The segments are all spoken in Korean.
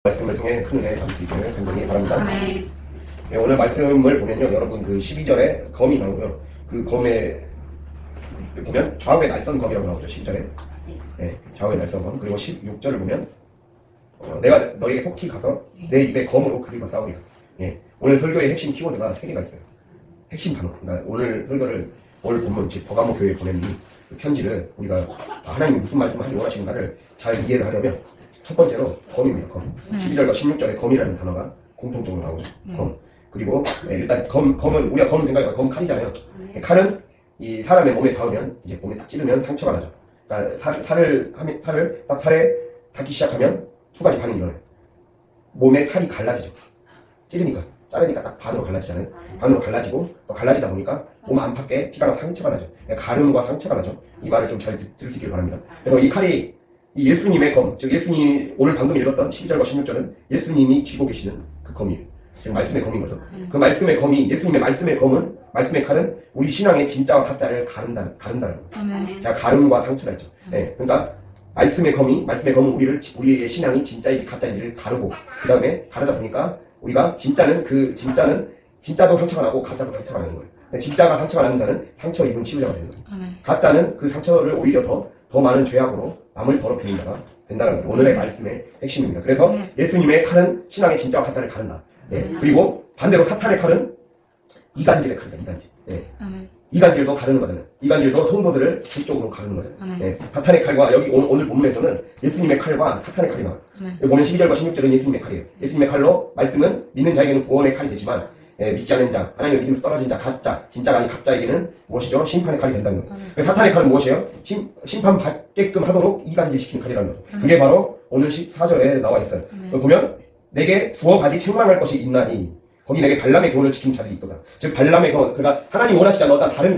말씀을 통해 큰 은혜 받으시기를 간절히 바랍니다. 네, 오늘 말씀을 보면요, 여러분 그 12절에 검이 나오고요. 그 검에 보면 좌우의 날선검이라고 나오죠. 12절에. 네, 좌우의 날선검. 그리고 16절을 보면 내가 너에게 속히 가서 내 입에 검으로 그들과 싸우리라. 예, 오늘 설교의 핵심 키워드가 3개가 있어요. 핵심 단어. 그러니까 오늘 설교를 오늘 본문 즉 버가모 교회에 보낸 이 편지를 우리가 하나님이 무슨 말씀을 하기 원하시는가를 잘 이해를 하려면 첫 번째로 검입니다. 검. 12절과 16절에 검이라는 단어가 공통적으로 나오죠. 검. 그리고 일단 검은 우리가 검 생각해봐. 검 칼이잖아요. 칼은 이 사람의 몸에 닿으면 이제 몸에 딱 찌르면 상처가 나죠. 그러니까 살을 딱 살에 닿기 시작하면 두 가지 반응이 일어나요. 몸에 살이 갈라지죠. 찌르니까 자르니까 딱 반으로 갈라지잖아요. 반으로 갈라지고 또 갈라지다 보니까 몸 안팎에 피가 상처가 나죠. 가름과 상처가 나죠. 이 말을 좀 잘 들을 수 있길 바랍니다. 그래서 이 칼이 이 예수님의 검, 즉 예수님 오늘 방금 읽었던 12절과 16절은 예수님이 쥐고 계시는 그 검이에요. 지금 말씀의 검인 거죠. 그 말씀의 검이 예수님의 말씀의 검은 말씀의 칼은 우리 신앙의 진짜와 가짜를 가른다는 거예요. 제가 가름과 상처가 있죠. 네, 그러니까 말씀의 검은 우리의 신앙이 진짜인지 가짜인지를 가르고 그 다음에 가르다 보니까 우리가 진짜도 상처가 나고 가짜도 상처가 나는 거예요. 진짜가 상처가 나는 자는 상처 입은 치유자가 되는 거예요. 가짜는 그 상처를 오히려 더 많은 죄악으로 남을 더럽히는 자가 된다는 거예요. 오늘의 말씀의 핵심입니다. 그래서 예수님의 칼은 신앙의 진짜와 가짜를 가른다. 네. 그리고 반대로 사탄의 칼은 이간질의 칼이다. 이간질. 네. 이간질도 가르는 거잖아요. 이간질도 성도들을 그쪽으로 가르는 거잖아요. 네. 사탄의 칼과 여기 오늘 본문에서는 예수님의 칼과 사탄의 칼이 나와요. 여기 보면 12절과 16절은 예수님의 칼이에요. 예수님의 칼로 말씀은 믿는 자에게는 구원의 칼이 되지만 믿지 않는 자, 하나님의 믿음에서 떨어진 자, 가짜, 진짜가 아닌 가짜에게는 무엇이죠? 심판의 칼이 된다는 거예요. 사탄의 칼은 무엇이에요? 심판받게끔 하도록 이간질시키는 칼이라는 거죠. 그게 바로 오늘 14절에 나와 있어요. 보면 내게 두어 가지 책망할 것이 있나니 거기 내게 발람의 교훈을 지키는 자들이 있도다. 즉 발람의 교훈, 그러니까 하나님 원하시지 않는 어떤 다른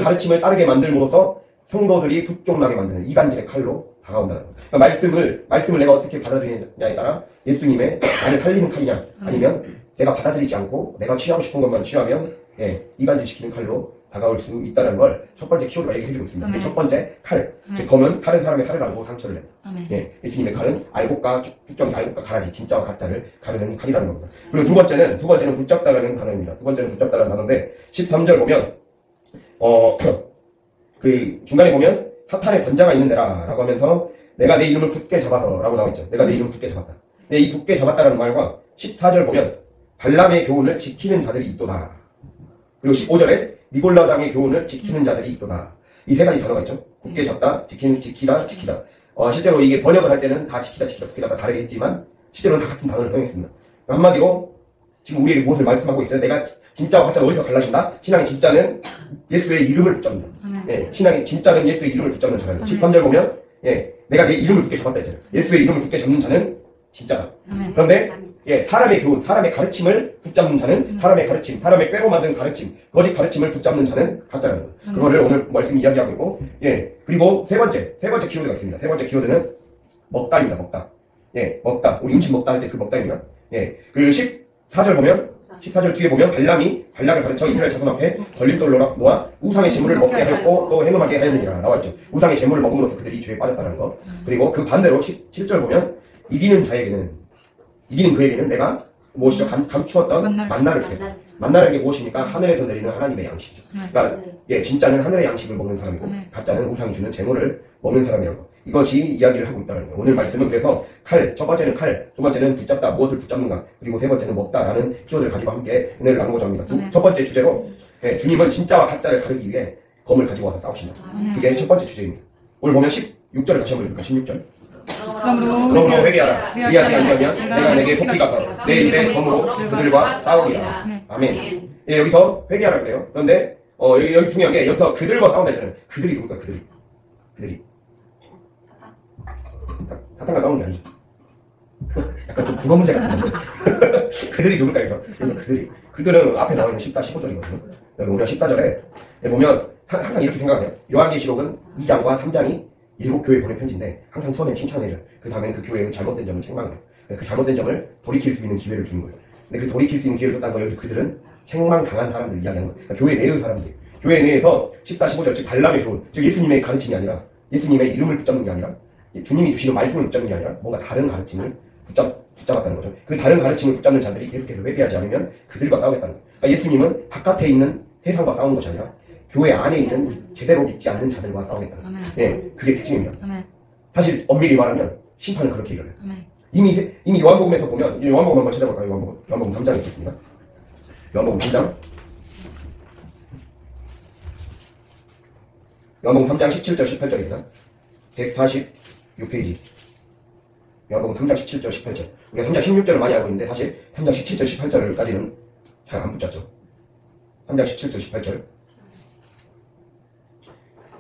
가르침을 따르게 만들므로써 성도들이 북쪽나게 만드는 이간질의 칼로 다가온다는 거예요. 그러니까 말씀을 내가 어떻게 받아들이느냐에 따라 예수님의 나를 살리는 칼이냐 아니면 내가 받아들이지 않고 내가 취하고 싶은 것만 취하면 이간질시키는 칼로 다가올 수 있다는 걸 첫 번째 키워드가 얘기해주고 있습니다. 첫 번째 칼, 즉 검은 칼은 사람의 살을 가르고 상처를 낸다. 예수님의 칼은 알곡과 쭉정이 알곡과 가라지 진짜와 가짜를 가르는 칼이라는 겁니다. 그리고 두 번째는 붙잡다라는 단어입니다. 두 번째는 붙잡다라는 단어인데 13절 보면 그 중간에 보면 사탄의 권자가 있는 데라라고 하면서 내가 내 이름을 굳게 잡아서 라고 나와있죠. 내가 내 이름을 굳게 잡았다. 근데 이 굳게 잡았다라는 말과 14절 보면 발람의 교훈을 지키는 자들이 있도다. 그리고 15절에 니골라당의 교훈을 지키는 자들이 있도다. 이 세 가지 단어가 있죠. 굳게 잡다, 지키다. 실제로 이게 번역을 할 때는 다 지키다 다 다르게 했지만 실제로는 다 같은 단어를 사용했습니다. 한마디로 지금 우리에게 무엇을 말씀하고 있어요? 내가 진짜와 가짜가 어디서 갈라진다? 신앙의 진짜는 예수의 이름을 붙잡는다. 신앙의 진짜는 예수의 이름을 붙잡는 자라는 13절 보면 내가 내 이름을 굳게 잡았다 했잖아요. 예수의 이름을 굳게 잡는 자는 진짜다. 그런데 사람의 교훈, 사람의 가르침을 붙잡는 자는 사람의 가르침, 사람의 꾀로 만든 가르침, 거짓 가르침을 붙잡는 자는 가짜라는 거예요. 그거를 오늘 말씀이 이야기하고 있고, 그리고 세 번째 키워드가 있습니다. 세 번째 키워드는 먹다입니다. 먹다. 우리 음식 먹다 할 때 그 먹다입니다. 그리고 14절 뒤에 보면 발락을 가르쳐 이스라엘 자손 앞에 걸림돌로 놓아 우상의 재물을 먹게 하였고 또 행음하게 하였느니라 나와있죠. 우상의 재물을 먹음으로써 그들이 죄에 빠졌다는 거. 그리고 그 반대로 17절 보면 이기는 그에게는 내가 무엇이죠? 감추었던 만나를 주겠다. 만나라는 게 무엇입니까? 하늘에서 내리는 하나님의 양식이죠. 그러니까 진짜는 하늘의 양식을 먹는 사람이고 가짜는 우상이 주는 재물을 먹는 사람이라는 거. 이것이 이야기를 하고 있다는 거예요. 오늘 말씀은 그래서 첫 번째는 칼, 두 번째는 붙잡다, 무엇을 붙잡는가, 그리고 세 번째는 먹다라는 키워드를 가지고 함께 은혜를 나누고자 합니다. 첫 번째 주제로 주님은 진짜와 가짜를 가르기 위해 검을 가지고 와서 싸우신다. 그게 첫 번째 주제입니다. 오늘 보면 16절을 다시 한번 읽을까? 16절. 그러므로 회개하라. 그리하지 않으면 내가 내게 속히 가서 내 입에 검으로 그들과 싸우리라. 아멘. 여기서 회개하라 그래요. 그런데 여기 중요한 게 여기서 그들과 싸운다 했잖아요. 그들이 누굴까? 그들이 사탄과 싸우는 게 아니죠. 약간 좀 국어 문제 같은데. 그들이 누굴까? 그래서 그들은 앞에 나와 있는 14, 15절이거든요. 여기 오늘 14절에 보면 항상 이렇게 생각해요. 요한계시록은 2장과 3장이 7교회에 보낸 편지인데 항상 처음엔 칭찬을 해요. 그 다음엔 그 교회의 잘못된 점을 책망해요. 그 잘못된 점을 돌이킬 수 있는 기회를 주는 거예요. 근데 그 돌이킬 수 있는 기회를 줬다는 거 여기서 그들은 책망 당한 사람들 이야기하는 거예요. 그러니까 교회 내의 사람들. 교회 내에서 14, 15절 즉 발람의 교훈, 즉 예수님의 가르침이 아니라 예수님의 이름을 붙잡는 게 아니라 주님이 주시는 말씀을 붙잡는 게 아니라 뭔가 다른 가르침을 붙잡았다는 거죠. 그 다른 가르침을 붙잡는 자들이 계속해서 회개하지 않으면 그들과 싸우겠다는 거예요. 그러니까 예수님은 바깥에 있는 세상과 싸우는 것이 아니라 교회 안에 있는 제대로 믿지 않는 자들과 싸우겠다는 거예요. 네, 그게 특징입니다. 사실 엄밀히 말하면 심판은 그렇게 일어나요. 이미 요한복음에서 보면, 요한복음 한번 찾아볼까요? 요한복음 3장에 있겠습니다. 요한복음 3장. 요한복음 3장 17절 18절입니다. 146페이지. 요한복음 3장 17절 18절. 우리가 3장 16절을 많이 알고 있는데 사실 3장 17절 18절까지는 잘 안 붙잡죠. 3장 17절 18절.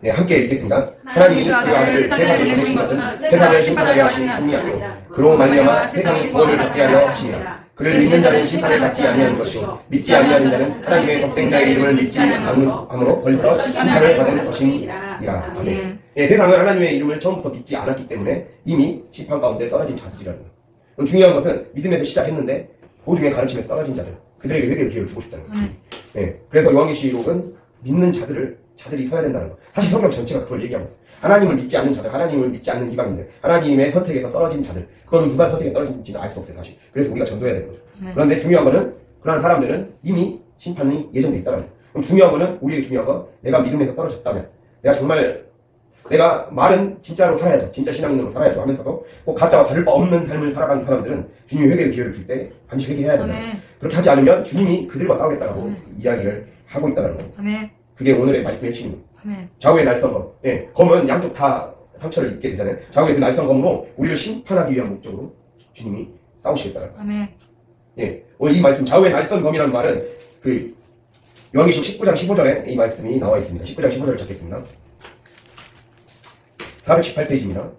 네, 함께 읽겠습니다. 하나님이 그 아들을 세상에 보내신 것은 세상을 심판하려 하심이 아니요 그로 말미암아 세상이 구원을 받게 하려 하심이라. 그를 믿는 자는 심판을 받지 아니하는 것이요 믿지 아니하는 자는 하나님의 독생자의 이름을 믿지 않음으로 벌써 심판을 받은 것이니라. 아멘. 예, 세상은 하나님의 이름을 처음부터 믿지 않았기 때문에 이미 심판 가운데 떨어진 자들이라는 거예요. 그럼 중요한 것은 믿음에서 시작했는데 도중에 가르침에 떨어진 자들, 그들에게 회개의 기회를 주고 싶다는 거죠. 예, 그래서 요한계시록은 믿는 자들이 서야 된다는 거. 사실 성경 전체가 그걸 얘기하고 있어요. 하나님을 믿지 않는 자들, 하나님을 믿지 않는 이방인들, 하나님의 선택에서 떨어진 자들, 그건 누가 선택에 떨어진지는 알 수 없어요, 사실. 그래서 우리가 전도해야 되는 거죠. 그런데 중요한 거는 그러한 사람들은 이미 심판이 예정돼 있다는 거예요. 그럼 중요한 거는, 우리에게 중요한 건 내가 믿음에서 떨어졌다면, 내가 말은 진짜로 살아야죠. 진짜 신앙인으로 살아야죠 하면서도 꼭 가짜와 다를 바 없는 삶을 살아가는 사람들은 주님이 회개의 기회를 줄 때 반드시 회개해야 된다. 그렇게 하지 않으면 주님이 그들과 싸우겠다고 이야기를 하고 있다는 거예요. 그게 오늘의 말씀의 핵심입니다. 좌우의 날선검. 예, 검은 양쪽 다 상처를 입게 되잖아요. 좌우의 그 날선검으로 우리를 심판하기 위한 목적으로 주님이 싸우시겠다는 거예요. 예, 오늘 이 말씀 좌우의 날선검이라는 말은 그 요한계시록 19장 15절에 이 말씀이 나와 있습니다. 19장 15절을 찾겠습니다. 418페이지입니다.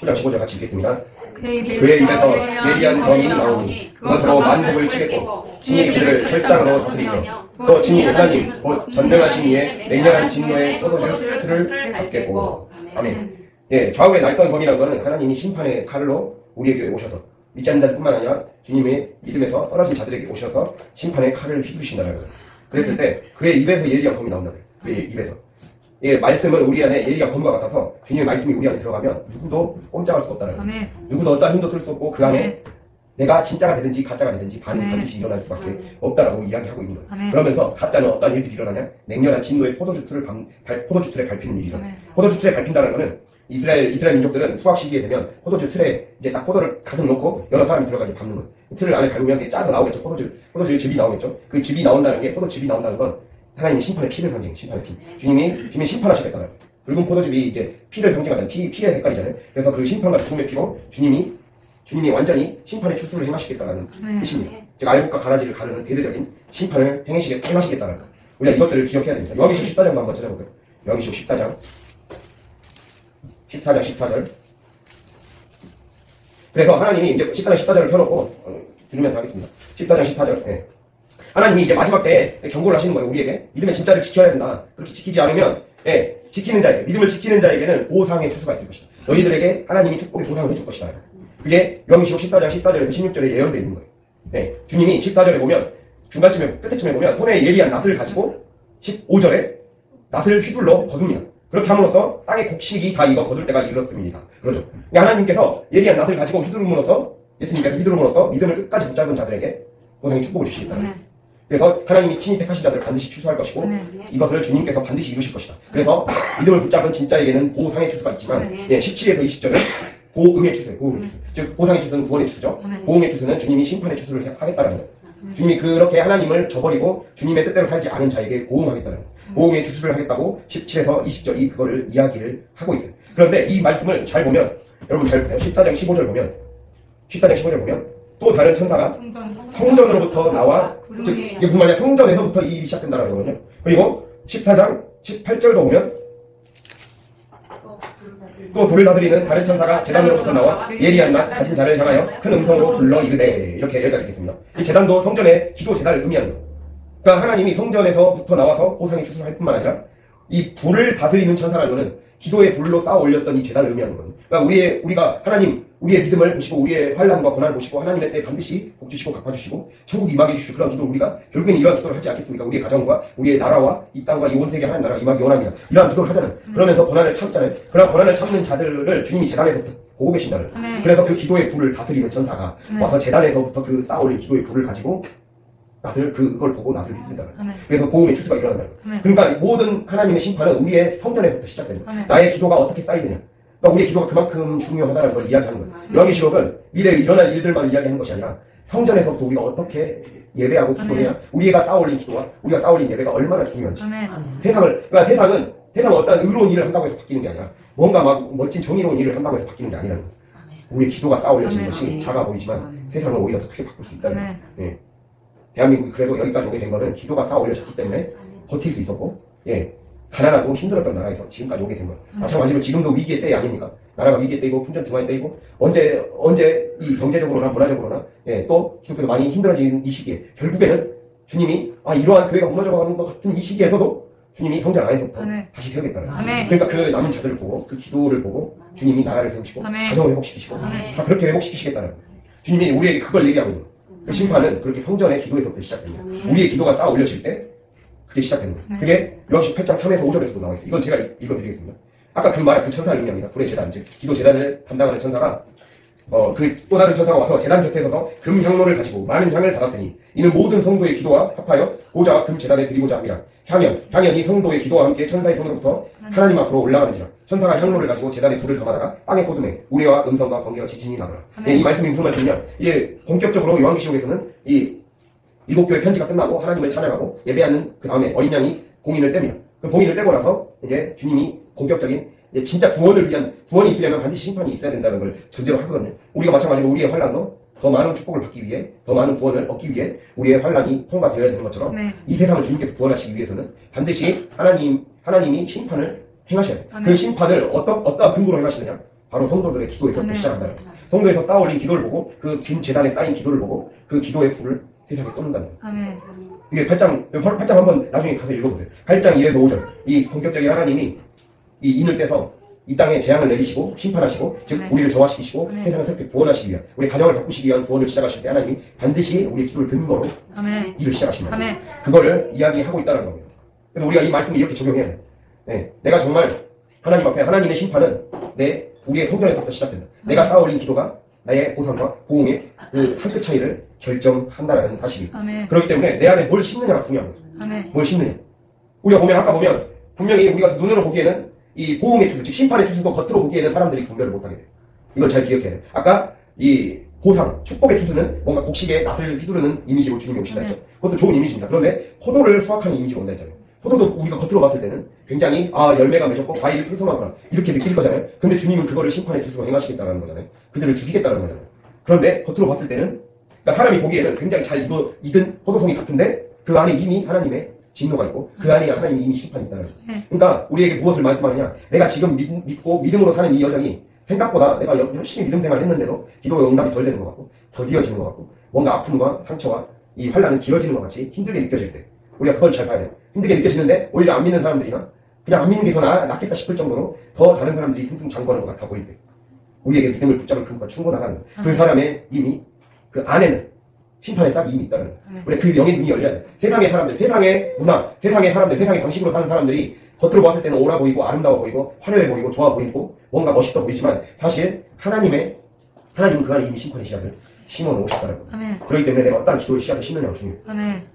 장 15절 같이 읽겠습니다. 그의 입에서 예리한 검이 나오니 그것으로 만국을 치겠고 친히 그들을 철장으로 터뜨리며 또 친히 하나님 곧 전능하신 이의 맹렬한 진노의 포도주 틀을 덮겠고. 아멘. 예, 좌우의 날선 검이라는 것은 하나님이 심판의 칼로 우리에게 오셔서 믿지 않는 자뿐만 아니라 주님의 믿음에서 떨어진 자들에게 오셔서 심판의 칼을 휘두르신다는 거예요. 그랬을 때 그의 입에서 예리한 검이 나온다는 거예요. 그의 입에서. 예, 말씀은 우리 안에 예리한 검과 같아서 주님의 말씀이 우리 안에 들어가면 누구도 꼼짝할 수 없다는 거예요. 누구도 어떠한 힘도 쓸 수 없고 그 안에 내가 진짜가 되든지 가짜가 되든지 반드시 일어날 수밖에 없다라고 이야기하고 있는 거예요. 그러면서 가짜는 어떤 일들이 일어나냐? 맹렬한 진노의 포도주 틀에 밟히는 일이 일어나요. 포도주 틀에 밟힌다는 거는 이스라엘 민족들은 수확 시기에 되면 포도주 틀에 이제 딱 포도를 가득 넣고 여러 사람이 들어가게 밟는 거예요. 틀을 안에 밟으면 짜서 나오겠죠. 포도주 즙이 나오겠죠. 그 즙이 나온다는 게 포도즙이 나온다는 건 하나님의 심판의 피를 상징해요. 심판의 피. 주님이 심판하시겠다는 거예요. 붉은 포도즙이 이제 피를 상징하는 피의 색깔이잖아요. 그래서 그 심판과 죽음의 피로 주님이 완전히 심판의 추수를 행하시겠다는 뜻입니다. 즉 알곡과 가라지를 가르는 대대적인 심판을 행하시겠다는 거예요. 우리가 이것들을 기억해야 됩니다. 요한계시록 14장도 한번 찾아볼까요? 요한계시록 14절. 그래서 하나님이 이제 14장 14절을 펴놓고 들으면서 하겠습니다. 14장 14절. 네. 하나님이 이제 마지막 때에 경고를 하시는 거예요. 우리에게 믿음의 진짜를 지켜야 된다. 그렇게 지키지 않으면 지키는 자에게, 믿음을 지키는 자에게는 보상의 추수가 있을 것이다. 너희들에게 하나님이 축복의 보상을 해줄 것이다. 그게 요한계시록 14장 14절에서 16절에 예언되어 있는 거예요. 네. 주님이 14절에 보면 끝에쯤에 보면 손에 예리한 낫을 가지고 15절에 낫을 휘둘러 거둡니다. 그렇게 함으로써 땅의 곡식이 다 익어 거둘 때가 이르렀습니다. 그러죠. 그러니까 하나님께서 예리한 낫을 가지고 예수님께서 휘두름으로써 믿음을 끝까지 붙잡은 자들에게 보상의 축복을 주시겠다. 그래서 하나님이 친히 택하신 자들을 반드시 추수할 것이고 이것을 주님께서 반드시 이루실 것이다. 그래서 믿음을 붙잡은 진짜에게는 보상의 추수가 있지만 17에서 20절은 보응의 추수예요. 보응의 추수. 즉 보상의 추수는 구원의 추수죠. 보응의 추수는 주님이 심판의 추수를 하겠다는 거예요. 주님이 그렇게 하나님을 저버리고 주님의 뜻대로 살지 않은 자에게 보응하겠다는 거예요. 보응의 추수를 하겠다고 17에서 20절이 그거를 이야기를 하고 있어요. 그런데 이 말씀을 잘 보면 여러분 잘 보세요. 14장 15절 보면 또 다른 천사가 성전으로부터 나와, 즉 이게 무슨 말이야? 성전에서부터 이 일이 시작된다는 거거든요. 그리고 14장 18절도 보면 또 불을 다스리는 다른 천사가 제단으로부터 나와 예리한 낫 가진 자를 향하여 큰 음성으로 불러 이르되, 이렇게 여기까지 있겠습니다. 이 제단도 성전의 기도 제단을 의미하는 거예요. 그러니까 하나님이 성전에서부터 나와서 보상의 추수를 할 뿐만 아니라 이 불을 다스리는 천사라는 것은 기도의 불로 쌓아 올렸던 이 제단을 의미하는 거예요. 그러니까 우리가 하나님 우리의 믿음을 보시고 우리의 환난과 고난을 보시고 하나님의 때 반드시 복 주시고 갚아주시고 천국 임하게 해주시고 그런 기도를 우리가 결국에는 이러한 기도를 하지 않겠습니까? 우리의 가정과 우리의 나라와 이 땅과 이 온 세계 하나님 나라 임하기 원합니다. 이러한 기도를 하잖아요. 그러면서 고난을 참잖아요. 그러나 고난을 참는 자들을 주님이 재단에서부터 보고 계신다는 거예요. 그래서 그 기도의 불을 다스리는 천사가 와서 재단에서부터 그 쌓아올린 기도의 불을 가지고 그걸 보고 낫을 휘두른다는 거예요. 그래서 보험의 추수가 일어난다는 거예요. 그러니까 모든 하나님의 심판은 우리의 성전에서부터 시작되는 거예요. 나의 기도가 어떻게 쌓이느냐. 그러니까 우리의 기도가 그만큼 중요하다는 걸 이야기하는 거예요. 요한계시록은 미래에 일어날 일들만 이야기하는 것이 아니라 성전에서부터 우리가 어떻게 예배하고 기도해야 우리가 쌓아올린 기도와 우리가 쌓아올린 예배가 얼마나 중요한지. 그러니까 세상은 어떤 의로운 일을 한다고 해서 바뀌는 게 아니라 뭔가 막 멋진 정의로운 일을 한다고 해서 바뀌는 게 아니라는 거예요. 우리의 기도가 쌓아올려진 것이 작아 보이지만 세상을 오히려 더 크게 바꿀 수 있다는 거예요. 예. 대한민국이 그래도 여기까지 오게 된 거는 기도가 쌓아올려졌기 때문에 버틸 수 있었고, 예. 가난하고 힘들었던 나라에서 지금까지 오게 된 거예요. 마찬가지로 지금도 위기의 때이 아닙니까? 나라가 위기의 때이고 풍전등화의 때이고 언제 이 경제적으로나 문화적으로나 예, 또 기독교도 많이 힘들어진 이 시기에 결국에는 주님이 이러한 교회가 무너져가는 것 같은 이 시기에서도 주님이 성전 안에서부터 다시 세우겠다는 거예요. 그러니까 그 남은 자들을 보고 그 기도를 보고 주님이 나라를 세우시고 가정을 회복시키시고 다 그렇게 회복시키시겠다는 거예요. 주님이 우리에게 그걸 얘기하고 있는 거예요. 그 심판은 그렇게 성전의 기도에서부터 시작됩니다. 우리의 기도가 쌓아 올려질 때 그게 시작되는 거예요. 그게 요한계시록 8장 3에서 5절에서도 나와 있어요. 이건 제가 읽어드리겠습니다. 아까 그 말에 그 천사를 의미합니다. 불의 제단, 즉 기도 제단을 담당하는 천사가 그 또 다른 천사가 와서 제단 곁에 서서 금 향로를 가지고 많은 향을 받았으니 이는 모든 성도의 기도와 합하여 고자 금 제단에 드리고자 함이라. 향연이 성도의 기도와 함께 천사의 손으로부터 하나님 앞으로 올라가는지라. 천사가 향로를 가지고 제단에 불을 담아다가 땅에 쏟음에 우레와 음성과 번개와 지진이 나더라. 이 말씀이 무슨 말씀이냐? 이게 본격적으로 요한계시록에서는 이 일곱 교회 편지가 끝나고 하나님을 찬양하고 예배하는 그 다음에 어린 양이 봉인을 뗍니다. 그 봉인을 떼고 나서 이제 주님이 본격적인 이제 진짜 구원이 있으려면 반드시 심판이 있어야 된다는 걸 전제로 하거든요. 우리가 마찬가지로 우리의 환난도 더 많은 축복을 받기 위해 더 많은 구원을 얻기 위해 우리의 환난이 통과되어야 되는 것처럼 이 세상을 주님께서 구원하시기 위해서는 반드시 하나님이 심판을 행하셔야 돼요. 그 심판을 어떠한 근거로 행하시느냐? 바로 성도들의 기도에서부터 시작한다는 거예요. 성도에서 쌓아올린 기도를 보고 그 긴 제단에 쌓인 기도를 보고 그 기도의 불을 세상에 쏟는다는 거예요. 이게 8장 한번 나중에 가서 읽어보세요. 8장 1에서 5절. 이 본격적인 하나님이 이 인을 떼서 이 땅에 재앙을 내리시고 심판하시고 즉 우리를 정화시키시고 세상을 새롭게 구원하시기 위한 우리 가정을 바꾸시기 위한 구원을 시작하실 때 하나님이 반드시 우리의 기도를 근거로 일을 시작하신다. 그거를 이야기하고 있다는 겁니다. 그래서 우리가 이 말씀을 이렇게 적용해야 돼요. 네, 내가 정말 하나님 앞에 하나님의 심판은 우리의 성전에서부터 시작된다. 내가 쌓아올린 기도가 나의 보상과 보응의 그 한 끗 차이를 결정한다는 사실입니다. 그렇기 때문에 내 안에 뭘 심느냐가 중요한 거예요. 뭘 심느냐. 우리가 아까 보면 분명히 우리가 눈으로 보기에는 이 보응의 추수, 즉 심판의 추수도 겉으로 보기에는 사람들이 분별을 못하게 돼요. 이걸 잘 기억해야 돼요. 아까 이 보상, 축복의 추수는 뭔가 곡식에 낫을 휘두르는 이미지로 주님이 오신다 했죠. 그것도 좋은 이미지입니다. 그런데 포도를 수확하는 이미지로 온다 했잖아요. 포도도 우리가 겉으로 봤을 때는 굉장히 열매가 맺었고 과일이 풍성하구나 이렇게 느낄 거잖아요. 근데 주님은 그거를 심판의 추수로 행하시겠다는 거잖아요. 그들을 죽이겠다는 거잖아요. 그런데 겉으로 봤을 때는 그러니까 사람이 보기에는 굉장히 잘 익은 포도송이 같은데 그 안에 이미 하나님의 진노가 있고 그 안에 하나님이 이미 심판이 있다는 거예요. 그러니까 우리에게 무엇을 말씀하느냐? 내가 지금 믿고 믿음으로 사는 이 여정이 생각보다 내가 열심히 믿음 생활을 했는데도 기도의 응답이 덜 되는 것 같고 더디어지는 것 같고 뭔가 아픔과 상처와 이 환난은 길어지는 것 같이 힘들게 느껴질 때 우리가 그걸 잘 봐야 돼요. 힘들게 느껴지는데 오히려 안 믿는 사람들이나 그냥 안 믿는 게 더 낫겠다 싶을 정도로 더 다른 사람들이 승승장구하는 것 같아 보일 때 우리에게 믿음을 붙잡을 근거가 충분하다는 거예요. 그 사람의 이미 그 안에는 심판의 싹이 이미 있다는 거예요. 우리 그 영의 눈이 열려야 돼요. 세상의 사람들, 세상의 문화, 세상의 사람들, 세상의 방식으로 사는 사람들이 겉으로 봤을 때는 옳아 보이고 아름다워 보이고 화려해 보이고 좋아 보이고 뭔가 멋있어 보이지만 사실 하나님은 그 안에 이미 심판의 씨앗을 심어 놓으셨다는 거예요. 그렇기 때문에 내가 어떠한 기도의 씨앗을 심느냐가 중요해요.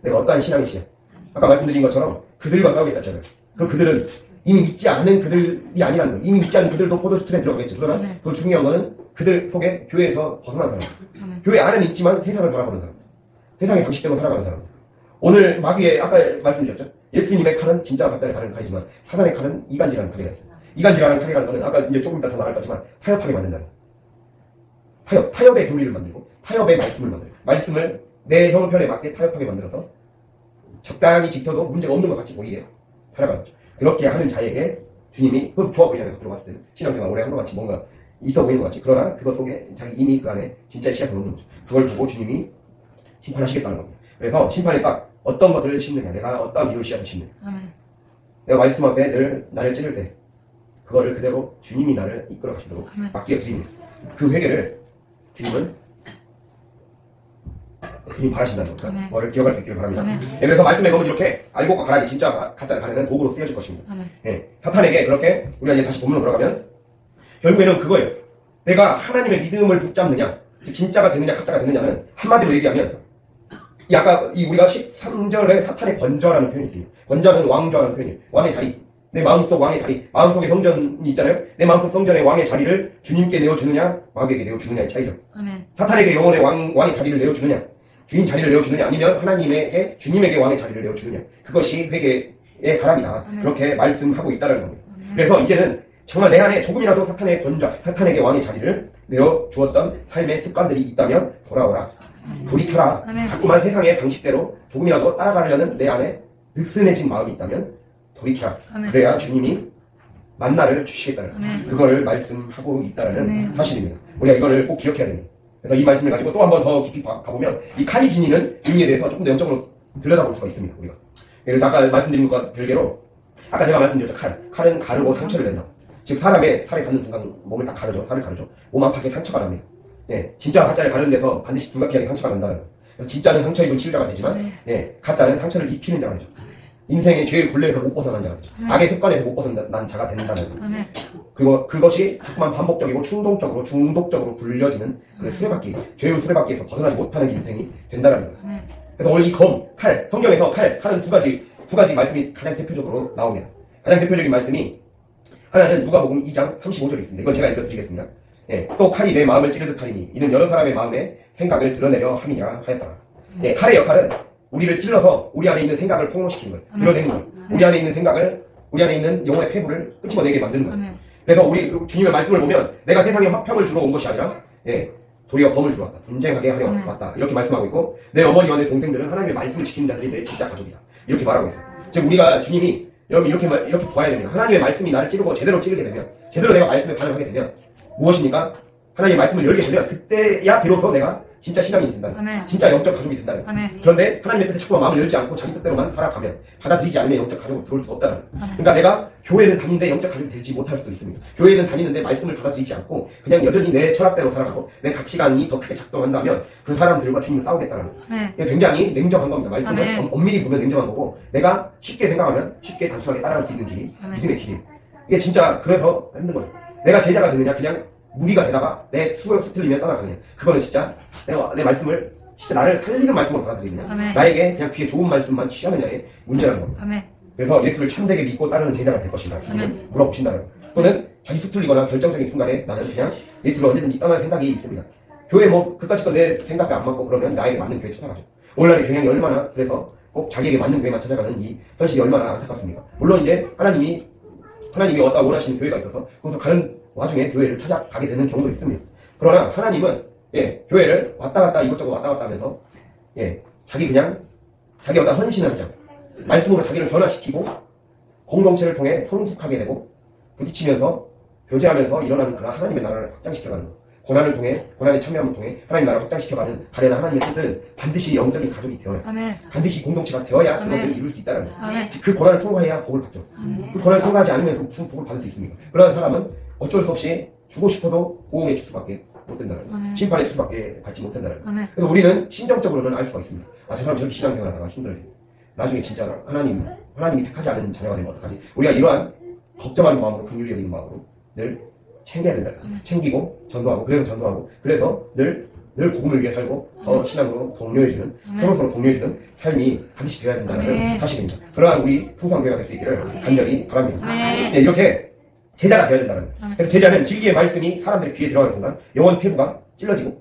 내가 어떠한 신앙의 씨앗. 아까 말씀드린 것처럼 그들과 싸우겠다 했잖아요. 그들은 이미 믿지 않은 그들이 아니라는 거예요. 이미 믿지 않은 그들도 포도주 틀에 들어가겠죠. 그러나 더 중요한 거는 그들 속에 교회에서 벗어난 사람. 교회 안에는 있지만 세상을 바라보는 사람. 세상의 방식대로 살아가는 사람. 오늘 마귀의 아까 말씀드렸죠. 예수님의 칼은 진짜 가짜를 가는 칼이지만 사단의 칼은 이간질하는 칼이라 했어요. 이간질하는 칼이라는 거는 아까 이제 조금 이따 더 나갈 거지만 타협하게 만든다는 거예요. 타협의 교리를 만들고 타협의 말씀을 만들고 말씀을 내 형편에 맞게 타협하게 만들어서 적당히 지켜도 문제가 없는 것 같이 보이게 살아가는 거죠. 그렇게 하는 자에게 주님이 좋아 보이잖아요. 들어봤을 때 신앙생활 오래 한 것 같이 뭔가 있어 보이는 것 같이 그러나 그것 속에 자기 이미 그 안에 진짜 씨앗을 놓는 거죠. 그걸 보고 주님이 심판하시겠다는 겁니다. 그래서 심판의 싹 어떤 것을 심느냐 내가 어떤 기도의 씨앗을 심느냐 내가 말씀 앞에 늘 나를 찌를 때 그거를 그대로 주님이 나를 이끌어 가시도록 맡겨 드립니다. 그 회개를 주님 바라신다는 겁니다. 그걸 기억할 수 있기를 바랍니다. 그래서 말씀에 보면 이렇게 알곡과 가락이 진짜 가짜를 가르는 도구로 쓰여질 것입니다. 사탄에게 그렇게 우리가 이제 다시 본문으로 돌아가면 결국에는 그거예요. 내가 하나님의 믿음을 붙잡느냐, 진짜가 되느냐 가짜가 되느냐는 한마디로 얘기하면 아까 우리가 13절에 사탄의 권저라는 표현이 있습니다. 권저는 왕좌라는 표현이에요. 왕의 자리. 내 마음속 왕의 자리. 마음속에 성전이 있잖아요. 내 마음속 성전의 왕의 자리를 주님께 내어주느냐 마귀에게 내어주느냐의 차이죠. 사탄에게 영혼의 왕의 자리를 내어주느냐, 주인 자리를 내어주느냐, 아니면 하나님에게 주님에게 왕의 자리를 내어주느냐. 그것이 회개의 사람이다. 그렇게 말씀하고 있다는 겁니다. 그래서 이제는 정말 내 안에 조금이라도 사탄의 권좌, 사탄에게 왕의 자리를 내어주었던 삶의 습관들이 있다면 돌아오라. 돌이켜라. 자꾸만 세상의 방식대로 조금이라도 따라가려는 내 안에 느슨해진 마음이 있다면 돌이켜라. 그래야 주님이 만나를 주시겠다는 그걸 말씀하고 있다는 사실입니다. 우리가 이거를 꼭 기억해야 됩니다. 그래서 이 말씀을 가지고 또 한 번 더 깊이 가보면 이 칼이 지니는 의미에 대해서 조금 더 영적으로 들여다볼 수가 있습니다. 우리가. 그래서 아까 말씀드린 것과 별개로 아까 제가 말씀드렸죠. 칼은 가르고 상처를 낸다. 즉 사람의 살에 닿는 순간 몸을 딱 가르죠. 살을 가르죠. 몸 안팎에 상처가 납니다. 진짜 가짜를 가르는 데서 반드시 불가피하게 상처가 난다는 거예요. 그래서 진짜는 상처 입은 치유자가 되지만 가짜는 상처를 입히는 자가 되죠. 인생의 죄의 굴레에서 못 벗어난 자가 되죠. 악의 습관에서 못 벗어난 자가 된다는 거예요. 그리고 그것이 자꾸만 반복적이고 충동적으로 중독적으로 굴려지는 그 수레바퀴, 죄의 수레바퀴에서 벗어나지 못하는 인생이 된다는 거예요. 그래서 오늘 이 칼, 성경에서 칼은 두 가지 말씀이 가장 대표적으로 나옵니다. 가장 대표적인 말씀이 하나는 누가복음 2장 35절에 있습니다. 이걸 제가 읽어드리겠습니다. 또 칼이 내 마음을 찌르듯 하리니 이는 여러 사람의 마음에 생각을 드러내려 함이냐 하였다. 칼의 역할은 우리를 찔러서 우리 안에 있는 생각을 폭로시키는 거예요. 드러내는 거예요. 우리 안에 있는 생각을, 우리 안에 있는 영혼의 폐부를 끄집어내게 만드는 거예요. 그래서 우리 주님의 말씀을 보면 내가 세상에 화평을 주러 온 것이 아니라 도리어 검을 주러 왔다. 분쟁하게 하려 왔다. 이렇게 말씀하고 있고, 내 어머니와 내 동생들은 하나님의 말씀을 지키는 자들이 내 진짜 가족이다. 이렇게 말하고 있어요. 즉 우리가 주님이 여러분 이렇게 보아야 됩니다. 하나님의 말씀이 나를 찌르고 제대로 찌르게 되면, 제대로 내가 말씀에 반응하게 되면 무엇입니까? 하나님의 말씀을 열게 되면 그때야 비로소 내가 진짜 신앙인이 된다. 진짜 영적 가족이 된다. 그런데 하나님의 뜻에 자꾸만 마음을 열지 않고 자기 뜻대로만 살아가면, 받아들이지 않으면 영적 가족으로 들어올 수 없다는 거예요. 그러니까 내가 교회는 다니는데 영적 가족이 되지 못할 수도 있습니다. 교회는 다니는데 말씀을 받아들이지 않고 그냥 여전히 내 철학대로 살아가고 내 가치관이 더 크게 작동한다면 그 사람들과 주님을 싸우겠다는 거예요. 굉장히 냉정한 겁니다. 말씀을 엄밀히 보면 냉정한 거고, 내가 쉽게 생각하면 쉽게 단순하게 따라갈 수 있는 길이 믿음의 길이에요. 이게 진짜 그래서 힘든 거예요. 내가 제자가 되느냐, 그냥 무리가 되다가 내 수가 수틀리면 떠나가느냐. 그거는 진짜 내가 내 말씀을 진짜 나를 살리는 말씀으로 받아들이느냐, 나에게 그냥 귀에 좋은 말씀만 취하느냐의 문제라는 겁니다. 그래서 예수를 참되게 믿고 따르는 제자가 될 것인가 물어보신다는 거예요. 또는 자기 수틀리거나 결정적인 순간에 나는 그냥 예수를 언제든지 떠날 생각이 있습니다. 교회 그까짓 거 내 생각이 안 맞고 그러면 나에게 맞는 교회 찾아가죠. 오늘날의 경향이 얼마나, 그래서 꼭 자기에게 맞는 교회만 찾아가는 이 현실이 얼마나 안타깝습니까? 물론 이제 하나님이 어디다 원하시는 교회가 있어서 거기서 가는 와중에 교회를 찾아가게 되는 경우도 있습니다. 그러나 하나님은 교회를 왔다 갔다 이것저것 왔다 갔다 하면서 자기 어디다 헌신하지 않고 말씀으로 자기를 변화시키고 공동체를 통해 성숙하게 되고 부딪히면서 교제하면서 일어나는 그런 하나님의 나라를 확장시켜가는 것, 고난을 통해, 고난의 참여함을 통해 하나님 나라를 확장시켜가는 가련한 하나님의 뜻은 반드시 영적인 가족이 되어야, 반드시 공동체가 되어야 그것을 이룰 수 있다는 거예요. 그 고난을 통과해야 복을 받죠. 그 고난을 통과하지 않으면서 무슨 복을 받을 수 있습니까? 그러한 사람은 어쩔 수 없이 주고 싶어도 고음의 추수밖에 못 된다는 거예요. 심판의 추수밖에 받지 못한다는 거예요. 그래서 우리는 심정적으로는 알 수가 있습니다. 저 사람 저렇게 신앙생활하다가 힘들어요. 나중에 진짜 하나님이 택하지 않은 자녀가 되면 어떡하지? 우리가 이러한 걱정하는 마음으로, 긍휼히 여기는 마음으로 늘 챙겨야 된다. 챙기고 전도하고, 그래서 늘 복음을 위해 살고 더 신앙으로 독려해주는, 서로서로 독려해주는 삶이 반드시 되어야 된다는 사실입니다. 그러한 우리 풍성교회가 될 수 있기를 간절히 바랍니다. 이렇게 제자가 되어야 된다는 거예요. 그래서 제자는 진리의 말씀이 사람들의 귀에 들어가는 순간 영혼 폐부가 찔러지고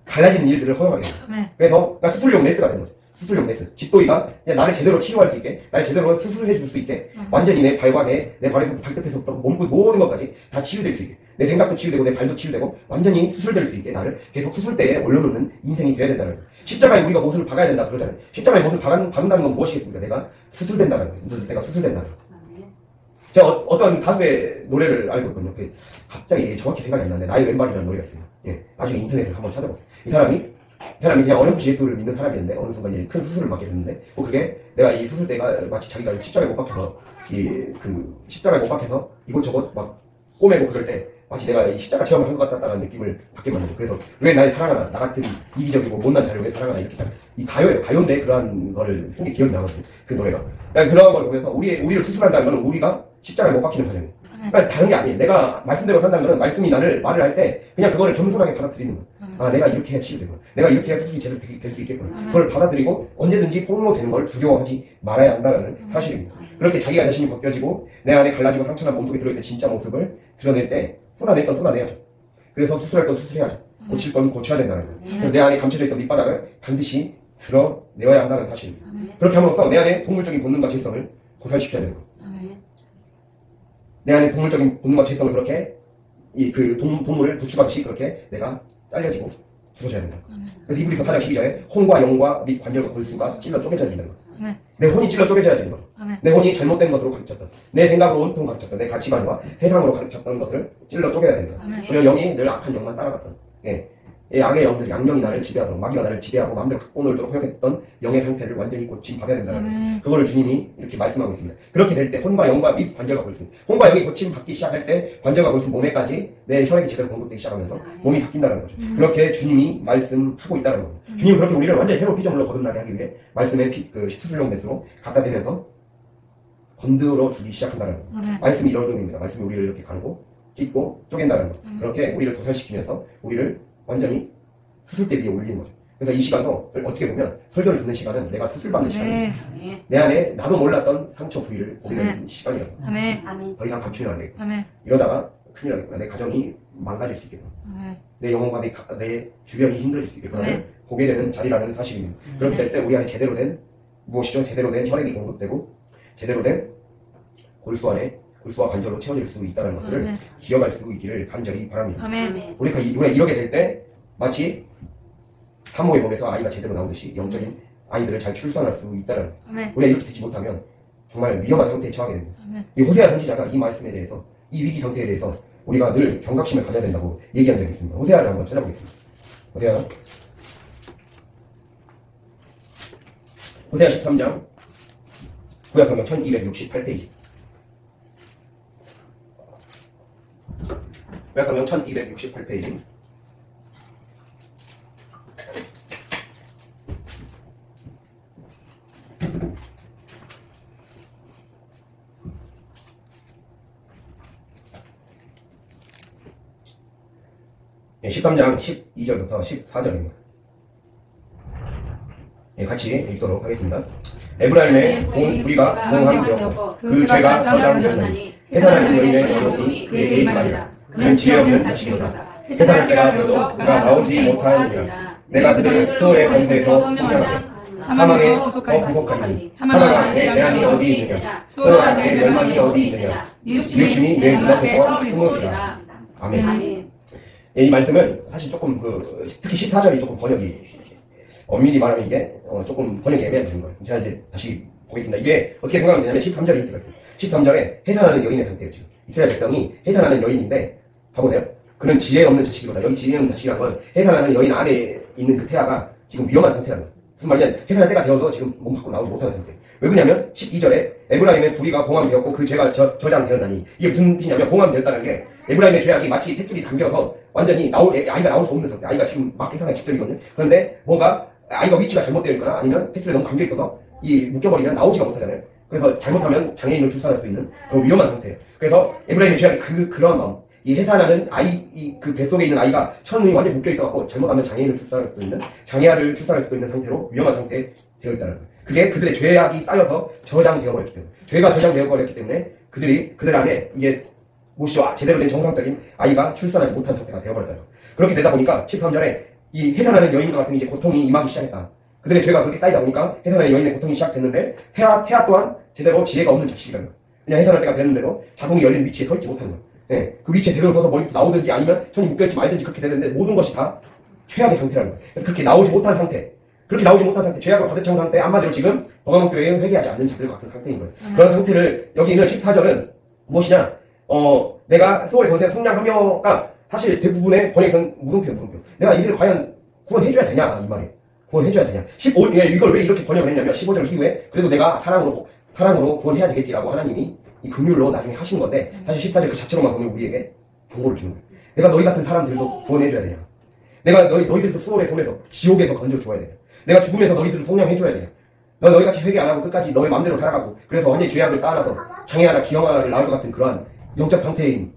갈라지는 일들을 허용하게 됩니다. 그래서 수술용 메스가 되는 거죠. 수술용 메스. 집도이가 나를 제대로 치료할 수 있게, 나를 제대로 수술해 줄 수 있게, 완전히 내 발과 내 발에서부터 발끝에서부터 몸끝 모든 것까지 다 치유될 수 있게, 내 생각도 치유되고 내 발도 치유되고 완전히 수술될 수 있게 나를 계속 수술대에 올려놓는 인생이 되어야 된다는 거예요. 십자가에 우리가 못을 박아야 된다 그러잖아요. 십자가에 못을 박는다는 건 무엇이겠습니까? 내가 수술된다는 거예요. 내가 수술된다는 거예요. 제가 어떤 가수의 노래를 알고 있거든요. 갑자기 정확히 생각이 안 나는데 나의 왼발이라는 노래가 있어요. 나중에 인터넷에서 한번 찾아보세요. 이 사람이 그냥 어렴풋이 예수를 믿는 사람이었는데 어느 순간 이제 큰 수술을 받게 됐는데, 그게 내가 이 수술대가 마치 자기가 십자가에 못 박혀서 십자가에 못 박혀서 이곳저곳 막 꼬매고 그럴 때 마치 내가 이 십자가 체험을 한 것 같다라는 느낌을 받게 만들죠. 그래서 왜 날 사랑하나, 나 같은 이기적이고 못난 자를 왜 사랑하나, 이렇게 딱, 이 가요예요. 가요인데 그러한 거를 쓴 게 기억이 나거든요. 그 노래가. 그러니까 그런 걸 보면서 우리를 수술한다는 건 우리가 십자가에 못 박히는 과정이에요. 그러니까 다른 게 아니에요. 내가 말씀대로 산다는 건 말씀이 말을 할 때 그냥 그거를 겸손하게 받아들이는 거예요. 아, 내가 이렇게 해야 치유되구나. 내가 이렇게 해야 수술이 제대로 될 수 있겠구나. 그걸 받아들이고 언제든지 폭로되는 걸 두려워하지 말아야 한다는 사실입니다. 그렇게 자기가 자신이 벗겨지고 내 안에 갈라지고 상처난 몸속에 들어올 때 진짜 모습을 드러낼 때 쏟아낼 건 쏟아내야죠. 그래서 수술할 건 수술해야죠. 고칠 건 고쳐야 된다는 거예요. 그래서 내 안에 감춰져 있던 밑바닥을 반드시 드러내어야 한다는 사실입니다. 그렇게 함으로써 내 안에 동물적인 본능과 질성을 고살시켜야 되는 거예요. 내 안에 동물적인 본능과 질성을 그렇게 동물을 부추가듯이 그렇게 내가 잘려지고 부서져야 된다. 그래서 이브리서 4장 12절에 혼과 영과 및 관절과 골수가 찔러 쪼개져야 된다는 거죠. 내 혼이 찔러 쪼개져야 되는 거죠. 내 혼이 잘못된 것으로 가르쳤던내 생각으로 온통 가르쳤던내 가치관과 세상으로 가르쳤던 것을 찔러 쪼개야 된다. 그리고 영이 늘 악한 영만 따라갔던, 악의 영들이, 악령이 나를 지배하도록, 마귀가 나를 지배하고 마음대로 갖고 놀도록 허용했던 영의 상태를 완전히 고침받아야 된다는 거예요. 그거를 주님이 이렇게 말씀하고 있습니다. 그렇게 될 때 혼과 영과 및 관절과 골수, 혼과 영이 고침받기 시작할 때 관절과 골수 몸에까지 내 혈액이 제대로 공급되기 시작하면서 몸이 바뀐다는 거죠. 그렇게 주님이 말씀하고 있다는 거예요. 주님은 그렇게 우리를 완전히 새로운 피조물로 거듭나게 하기 위해 말씀의 수술용 맷으로 갖다 대면서 건드려 주기 시작한다는 거예요. 말씀이 이런 의미입니다. 말씀이 우리를 이렇게 가르고 찢고 쪼갠다는 거예요. 그렇게 우리를 도살시키면서 우리를 완전히 수술대 위에 올리는 거죠. 그래서 이 시간도 어떻게 보면 설교를 듣는 시간은 내가 수술받는 시간이에요. 내 안에 나도 몰랐던 상처 부위를 보게 되는 시간이라고. 더 이상 감추면 안 되겠고. 이러다가 큰일 나겠구나. 내 가정이 망가질 수 있겠구나. 내 영혼과 내 주변이 힘들어질 수 있겠구나. 보게 되는 자리라는 사실입니다. 그렇게 될 때 우리 안에 제대로 된 무엇이죠? 제대로 된 혈액이 공급되고 제대로 된 골수와 관절로 채워질 수 있다는 것들을 기억할 수 있기를 간절히 바랍니다. 우리가 이렇게 될 때 마치 산모의 몸에서 아이가 제대로 나오듯이 영적인 아이들을 잘 출산할 수 있다는 우리가 이렇게 되지 못하면 정말 위험한 상태에 처하게 됩니다. 이 호세아 선지자가 이 말씀에 대해서, 이 위기 상태에 대해서 우리가 늘 경각심을 가져야 된다고 얘기한 적이 있습니다. 호세아를 한번 찾아보겠습니다. 호세아 13장 구약성경 1268페이지. 구약성경 1268페이지. 네, 13장 12절부터 14절입니다. 네, 같이 읽도록 하겠습니다. 에브라임의 온 부리가 몽함 되었고 그 죄가 저장되었나니 해산하는 여인의 어록이 그에게 임하리라. 그는 지혜 없는 자식이로다. 해산할 때가 되어도 그가 나오지 못하느니라. 내가 그들을 스스로의 권세에서 승리하게 사망에 더 구속하리니 사망아 내 재앙이 어디 있느냐, 스스로가 내 멸망이 어디 있느냐, 네 주니 내 눈앞에서 숨으리라. 아멘. 이 말씀은 사실 조금 특히 14절이 조금 번역이 엄밀히 말하면 이게 조금 번역이 애매한 거예요. 제가 이제 다시 보겠습니다. 이게 어떻게 생각하면 되냐면 13절에 이렇게 있어요. 13절에 해산하는 여인의 상태예요. 지금 이스라엘 백성이 해산하는 여인인데 봐보세요. 그는 지혜 없는 자식이로다. 여기 지혜 없는 자식이란 건 해산하는 여인 안에 있는 그 태아가 지금 위험한 상태라는 거예요. 무슨 말이냐, 해산할 때가 되어도 지금 몸 밖으로 나오지 못하는 상태. 왜 그러냐면 12절에 에브라임의 부리가 봉함되었고 그 죄가 저장되었나니, 이게 무슨 뜻이냐면 봉함되었다는 게 에브라임의 죄악이 마치 탯줄이 담겨서 완전히 아이가 나올 수 없는 상태. 아이가 지금 막 해산하기 직전이거든요. 그런데 뭔가 아이가 위치가 잘못되어 있거나 아니면 탯줄에 너무 감겨 있어서 묶여버리면 나오지가 못하잖아요. 그래서 잘못하면 장애인을 출산할 수 있는 그런 위험한 상태예요. 그래서 에브라임의 죄악이 그런 마음, 이 해산하는 그 뱃속에 있는 아이가 천운이 완전히 묶여있어갖고 잘못하면 장애인을 출산할 수도 있는, 장애아를 출산할 수도 있는 상태로 위험한 상태에 되어 있다는 거예요. 그게 그들의 죄악이 쌓여서 저장되어 버렸기 때문에, 죄가 저장되어 버렸기 때문에 그들 안에 이게 무엇이와 제대로 된 정상적인 아이가 출산하지 못한 상태가 되어버렸다는 거예요. 그렇게 되다 보니까 13절에 이 해산하는 여인과 같은 이제 고통이 임하기 시작했다. 그들의 죄가 그렇게 쌓이다 보니까 해산하는 여인의 고통이 시작됐는데 태아 또한 제대로 지혜가 없는 자식이라는 거예요. 그냥 해산할 때가 됐는데도 자동이 열리는 위치에 서 있지 못하는 거예요. 네, 그 위치에 제대로 서서 머리부터 나오든지 아니면 손이 묶여있지 말든지 그렇게 되는데 모든 것이 다 최악의 상태라는 거예요. 그래서 그렇게 나오지 못한 상태, 죄악으로 가득 찬 상태, 한마디로 지금 버가목교회에 회개하지 않는 자들과 같은 상태인 거예요. 그런 상태를 여기 있는 14절은 무엇이냐, 내가 스월의 권세에 성량하며가 사실 대부분의 번역에서는 물음표. 내가 이들을 과연 구원해줘야 되냐, 이 말이에요. 구원해줘야 되냐. 이걸 왜 이렇게 번역을 했냐면 15절 이후에 그래도 내가 사랑으로 구원해야 되겠지라고 하나님이 이 긍휼로 나중에 하신 건데, 사실 14절 그 자체로만 보면 우리에게 경고를 주는 거예요. 내가 너희 같은 사람들도 구원해줘야 되냐? 내가 너희들도 수월의 손에서 지옥에서 건져줘야 되냐? 내가 죽으면서 너희들을 속량해줘야 되냐? 너희같이 회개 안 하고 끝까지 너희 마음대로 살아가고 그래서 완전히 죄악을 쌓아놔서 장애 하나 기형 하나를 낳을 것 같은 그러한 영적 상태인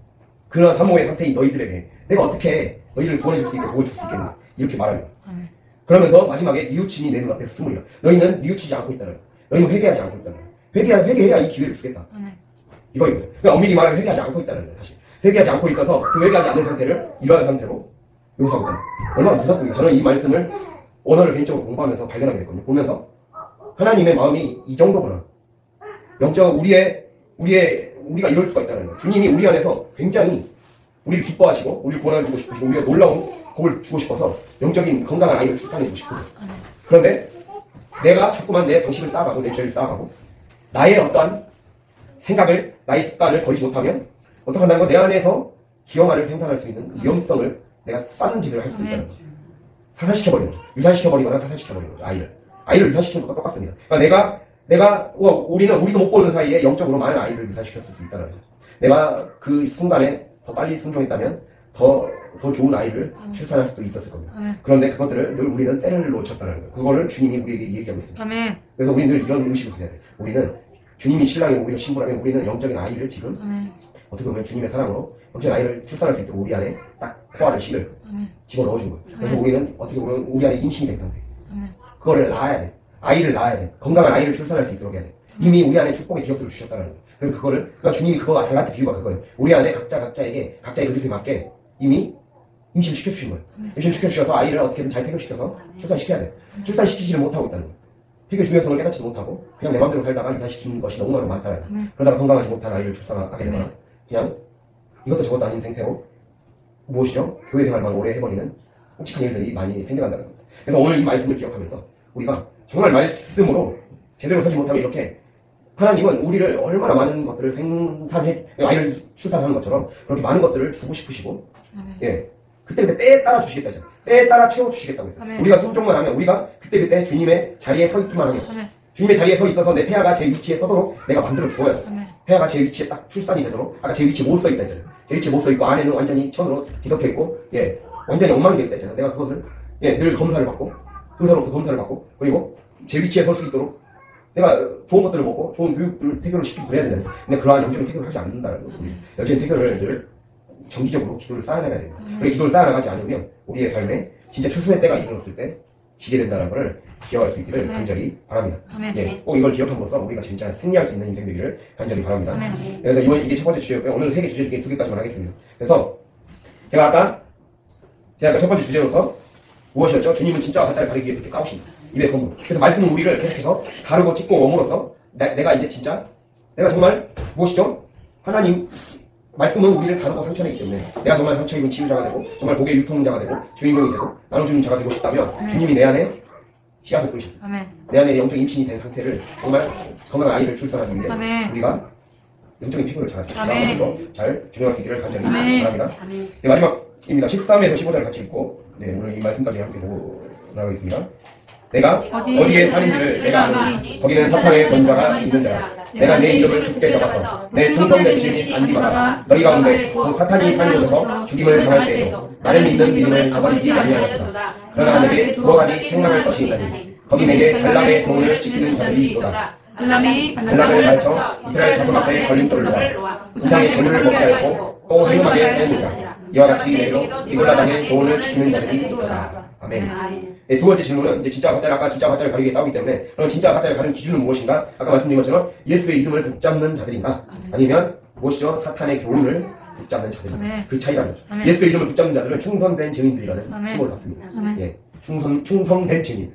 그런 산모의 상태인 너희들에게 내가 어떻게 너희를 구원해줄 수 있게 도와줄 수 있겠냐? 이렇게 말합니다. 그러면서 마지막에 뉘우침이 내 눈앞에 스물이라. 너희는 뉘우치지 않고 있다는 거야. 너희는 회개하지 않고 있다는 거야. 회개해야 이 기회를 주겠다. 이거예요. 그러니까 엄밀히 말하면 회개하지 않고 있다는 거예요. 사실 회개하지 않고 있어서 그 회개하지 않는 상태를 이러한 상태로 용서하고 있다. 얼마나 무섭습니까? 저는 이 말씀을 언어를 개인적으로 공부하면서 발견하게 됐거든요. 보면서 하나님의 마음이 이 정도구나. 영적 우리가 이럴 수가 있다는 거예요. 주님이 우리 안에서 굉장히 우리를 기뻐하시고 우리를 구원해주고 싶으시고 우리가 놀라운 복을 주고 싶어서 영적인 건강한 아이를 출산해주고 싶고 그런데 내가 자꾸만 내 방식을 쌓아가고 내 죄를 쌓아가고 나의 어떠한 생각을 나의 습관을 버리지 못하면 어떻게 한다는 건 내 안에서 기형아를 생산할 수 있는 위험성을 내가 쌓는 짓을 할 수도 있다는 거죠. 사살시켜버리는 거죠. 유산시켜버리거나 사살시켜버리는 거죠. 아이를 유산시키는 것과 똑같습니다. 그러니까 우리도 못 보는 사이에 영적으로 많은 아이를 유산시켰을 수 있다는 거죠. 내가 그 순간에 더 빨리 순종했다면 더 좋은 아이를 출산할 수도 있었을 겁니다. 그런데 그것들을 늘 우리는 때를 놓쳤다는 거예요. 그거를 주님이 우리에게 얘기하고 있습니다. 그래서 우리는 늘 이런 의식을 가져야 돼요. 우리는 주님이 신랑이고 우리가 신부라면 우리는 영적인 아이를 지금 어떻게 보면 주님의 사랑으로 영적인 아이를 출산할 수 있도록 우리 안에 딱 포화를 씨를 집어넣어준 거예요. 그래서 우리는 어떻게 보면 우리 안에 임신이 된 상태. 그거를 낳아야 돼. 아이를 낳아야 돼. 건강한 아이를 출산할 수 있도록 해야 돼. 이미 우리 안에 축복의 기억들을 주셨다는 거예요. 그래서 그러니까 주님이 그거 달라트 비유가 그거예요. 우리 안에 각자에게 각자의 그릇에 맞게 이미 임신을 시켜주신 거예요. 임신을 시켜주셔서 아이를 어떻게든 잘 태교시켜서 출산시켜야 돼요. 출산시키지를 못하고 있다는 거예요. 태교 중요성을 깨닫지도 못하고 그냥 내 마음대로 살다가 유산시키는 것이 너무나 많잖아요. 그러다가 건강하지 못한 아이를 출산하게 되거나 그냥 이것도 저것도 아닌 상태로 무엇이죠? 교회 생활만 오래 해버리는 끔찍한 일들이 많이 생겨난다는 겁니다. 그래서 오늘 이 말씀을 기억하면서 우리가 정말 말씀으로 제대로 서지 못하면 이렇게 하나님은 우리를 얼마나 많은 것들을 아이를 출산하는 것처럼 그렇게 많은 것들을 주고 싶으시고 예, 그때 때에 따라 주시겠다 했잖아요. 때에 따라 채워주시겠다고 했어요. 우리가 순종만 하면 우리가 그때 주님의 자리에 서 있기만 하면 주님의 자리에 서 있어서 내 태아가 제 위치에 서도록 내가 만들어 주어야 돼. 태아가 제 위치에 딱 출산이 되도록 아까 제 위치에 못 서 있다 했잖아요. 제 위치에 못 서 있고 안에는 완전히 천으로 뒤덮여 있고 예, 완전히 엉망이 되어 있다 했잖아요. 내가 그것을 늘 검사를 받고 의사로부터 검사를 받고 그리고 제 위치에 설 수 있도록 내가 좋은 것들을 먹고 좋은 교육을 태교를 시키고 그래야 되잖아요. 근데 그러한 영적인 태교를 하지 않는다는 거예요. 영적인 태교를 늘 정기적으로 기도를 쌓아나가야 돼요. 그렇게 기도를 쌓아나가지 않으면 우리의 삶에 진짜 추수의 때가 이르렀을 때 지게 된다는 것을 기억할 수 있기를 간절히 바랍니다. 예, 꼭 이걸 기억함으로써 우리가 진짜 승리할 수 있는 인생 되기를 간절히 바랍니다. 그래서 이번 이게 첫 번째 주제였고요. 오늘 3개 주제 중에 2개까지만 하겠습니다. 그래서 제가 아까 첫 번째 주제로서 무엇이었죠? 주님은 진짜와 가짜를 가리기 위해 그렇게 싸우십니다. 입의 검으로. 그래서 말씀은 우리를 계속해서 가르고 찢고 멈으로써 내가 이제 진짜 내가 정말 무엇이죠? 하나님 말씀은 우리를 가르고 상처내기 때문에 내가 정말 상처 입은 치유자가 되고 정말 복의 유통자가 되고 주인공이 되고 나눠주는 자가 되고 싶다면 주님이 내 안에 씨앗을 뿌리셨어요. 내 안에 영적 임신이 된 상태를 정말 건강한 아이를 출산하기 위해 우리가 영적인 피부를 잘 준용할 수 있기를 간절히 바랍니다. 네, 마지막입니다. 13에서 15절을 같이 읽고 오늘 이 말씀까지 함께 보고 나가겠습니다. 내가 어디에 사는지를 내가 아노니 거기는 사탄의 권자가 있는데라. 내가 내 이름을 굳게 잡아서 내 충성된 주인 안디바가 너희 가운데 그 사탄이 사는 곳에서 죽임을 당할 때에도 나를 믿는 믿음을 저버리지 아니하였다. 그러나 내게 두어 가지 책망할 것이 있다니 거기 내게 발람의 도를 지키는 자들이 있도다. 발람을 가르쳐 이스라엘 자손 앞에 걸림돌을 놓아 우상의 재물을 먹게 하였고 또 행음하게 하였느니라. 이와 같이 내도 이골라 당의 도를 지키는 자들이 있도다. 아멘. 네, 두 번째 질문은 이제 진짜 가짜를 아까 진짜 가짜를 가리게 싸우기 때문에 그럼 진짜 가짜를 가리는 기준은 무엇인가? 아까 말씀드린 것처럼 예수의 이름을 붙잡는 자들인가? 아니면 무엇이죠? 사탄의 교훈을 붙잡는 자들인가? 그 차이라는 거죠. 예수의 이름을 붙잡는 자들은 충성된 증인들이라는 칭호를 받습니다. 예, 충성된 증인.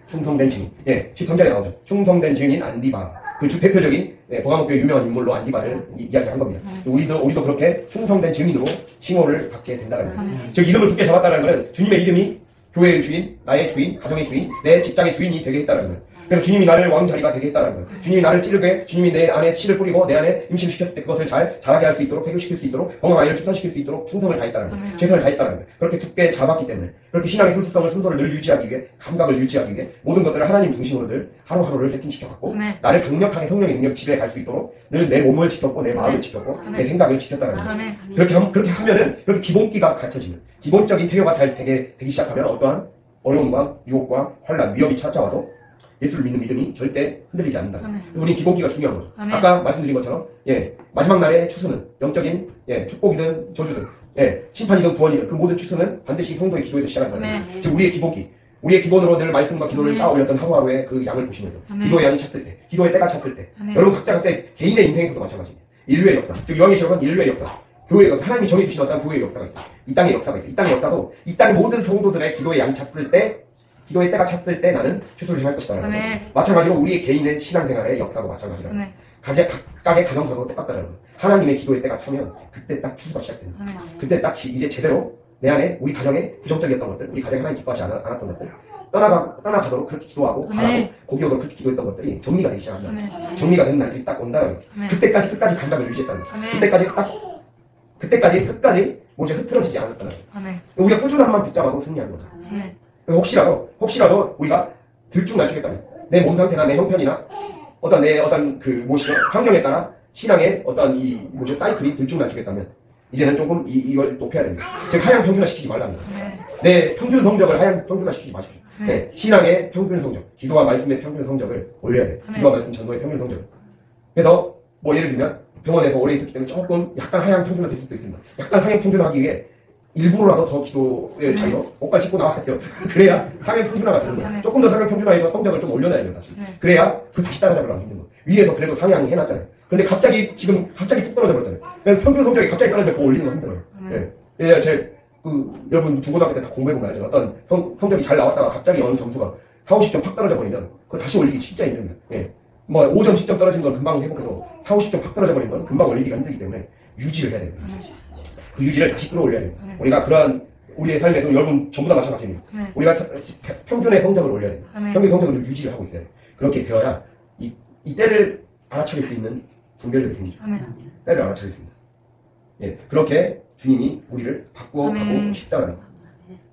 예, 13절에 나오죠. 충성된 증인 안디바. 그 대표적인 보가목교의 유명한 인물로 안디바를 이야기한 겁니다. 우리도 그렇게 충성된 증인으로 칭호를 받게 된다는 거예요. 즉 이름을 굳게 잡았다는 것은 주님의 이름이 교회의 주인, 나의 주인, 가정의 주인, 내 직장의 주인이 되게 했다는 거예요. 그래서 주님이 나를 왕자리가 되게 했다는 거예요. 주님이 나를 찌르게, 주님이 내 안에 치를 뿌리고 내 안에 임신을 시켰을 때 그것을 잘 자라게 할 수 있도록, 태교시킬 수 있도록, 건강한 아이를 출산시킬 수 있도록 충성을 다했다는 거예요. 최선을 다했다는 거예요. 그렇게 굳게 잡았기 때문에, 그렇게 신앙의 순수성을, 순서를 늘 유지하기 위해, 감각을 유지하기 위해 모든 것들을 하나님 중심으로 늘 하루하루를 세팅시켜갖고 나를 강력하게 성령의 능력 지배해 갈 수 있도록 늘 내 몸을 지켰고 내 마음을 지켰고 내 생각을 지켰다는 거예요. 그렇게 하면은 그렇게 기본기가 갖춰지면, 기본적인 태교가 잘 되기 시작하면 어떠한 어려움과 유혹과 환란, 위협이 찾아와도 예수를 믿는 믿음이 절대 흔들리지 않는다. 우리 기본기가 중요한 거죠. 아까 말씀드린 것처럼 마지막 날의 추수는 영적인 축복이든 저주든 심판이든 구원이든 그 모든 추수는 반드시 성도의 기도에서 시작하는 거예요. 즉 우리의 기본기, 우리의 기본으로 늘 말씀과 기도를 쌓아 올렸던 하루하루의 그 양을 보시면서 기도의 양이 찼을 때, 기도의 때가 찼을 때 여러분 각자의 개인의 인생에서도 마찬가지예요. 인류의 역사, 즉 요한계시록은 인류의 역사, 교회의 역사, 하나님이 정해주신 어떤 교회의 역사가 있어요. 이 땅의 역사가 있어요. 이 땅의 역사도 이 땅의 모든 성도들의 기도의 양이 찼을 때, 기도의 때가 찼을 때 나는 추수를 행할 것이다. 마찬가지로 우리의 개인의 신앙생활의 역사도 마찬가지라고. 각각의 가정사도 똑같다라는 거예요. 하나님의 기도의 때가 차면 그때 딱 추수가 시작되는 거예요. 그때 딱 이제 제대로 내 안에 우리 가정에 부정적이었던 것들, 우리 가정에 하나님 기뻐하지 않았던 것들 떠나가도록 그렇게 기도하고 바라고 고기 오도록 그렇게 기도했던 것들이 정리가 되기 시작한다. 정리가 되는 날이 딱 온다는 거예요. 그때까지 끝까지 감각을 유지했다는 거예요. 그때까지 끝까지 뭐지 흐트러지지 않았다는 거예요. 우리가 꾸준함만 붙잡아도 승리하는 거예요. 혹시라도 우리가 들쭉날쭉했다면 내 몸 상태나 내 형편이나 어떤 그 무엇이죠 환경에 따라 신앙의 어떤 이 뭐죠 사이클이 들쭉날쭉했다면 이제는 조금 이걸 높여야 됩니다. 즉 하향 평준화 시키지 말라는 거예요. 내 평균 성적을 하향 평준화 시키지 마십시오. 신앙의 평균 성적, 기도와 말씀의 평균 성적을 올려야 돼요. 기도와 말씀 전도의 평균 성적을. 그래서 뭐 예를 들면 병원에서 오래 있었기 때문에 조금 약간 하향 평준화 될 수도 있습니다. 약간 하향 평준화하기 위해 일부러라도 더 기도의 자리로 옷갈 씻고 나와야 돼요. 그래야 상향 평준화가 되는 거예요. 조금 더 상향 평준화해서 성적을 좀 올려놔야 돼요. 다시. 그래야 다시 따라잡으려고 힘든 거예요. 위에서 그래도 상향 해놨잖아요. 근데 갑자기 툭 떨어져 버렸잖아요. 평균 성적이 갑자기 떨어지면 그거 올리는 거 힘들어요. 여러분 중고등학교 때 다 공부해보면 알죠. 어떤 성적이 잘 나왔다가 갑자기 어느 점수가 4, 50점 팍 떨어져 버리면 그거 다시 올리기 진짜 힘듭니다. 뭐 5점, 10점 떨어진 건 금방 회복해도 4, 50점 팍 떨어져 버리면 금방 올리기가 힘들기 때문에 유지를 해야 됩니다. 그 유지를 다시 끌어올려야 됩니다. 우리가 그러한 우리의 삶에서 여러분 전부 다 마찬가지입니다. 우리가 평균의 성적을 올려야 됩니다. 평균 성적을 유지를 하고 있어야 돼요. 그렇게 되어야 이 때를 알아차릴 수 있는 분별력이 생기죠. 때를 알아차릴 수 있는. 그렇게 주님이 우리를 바꾸어가고 싶다는 거예요.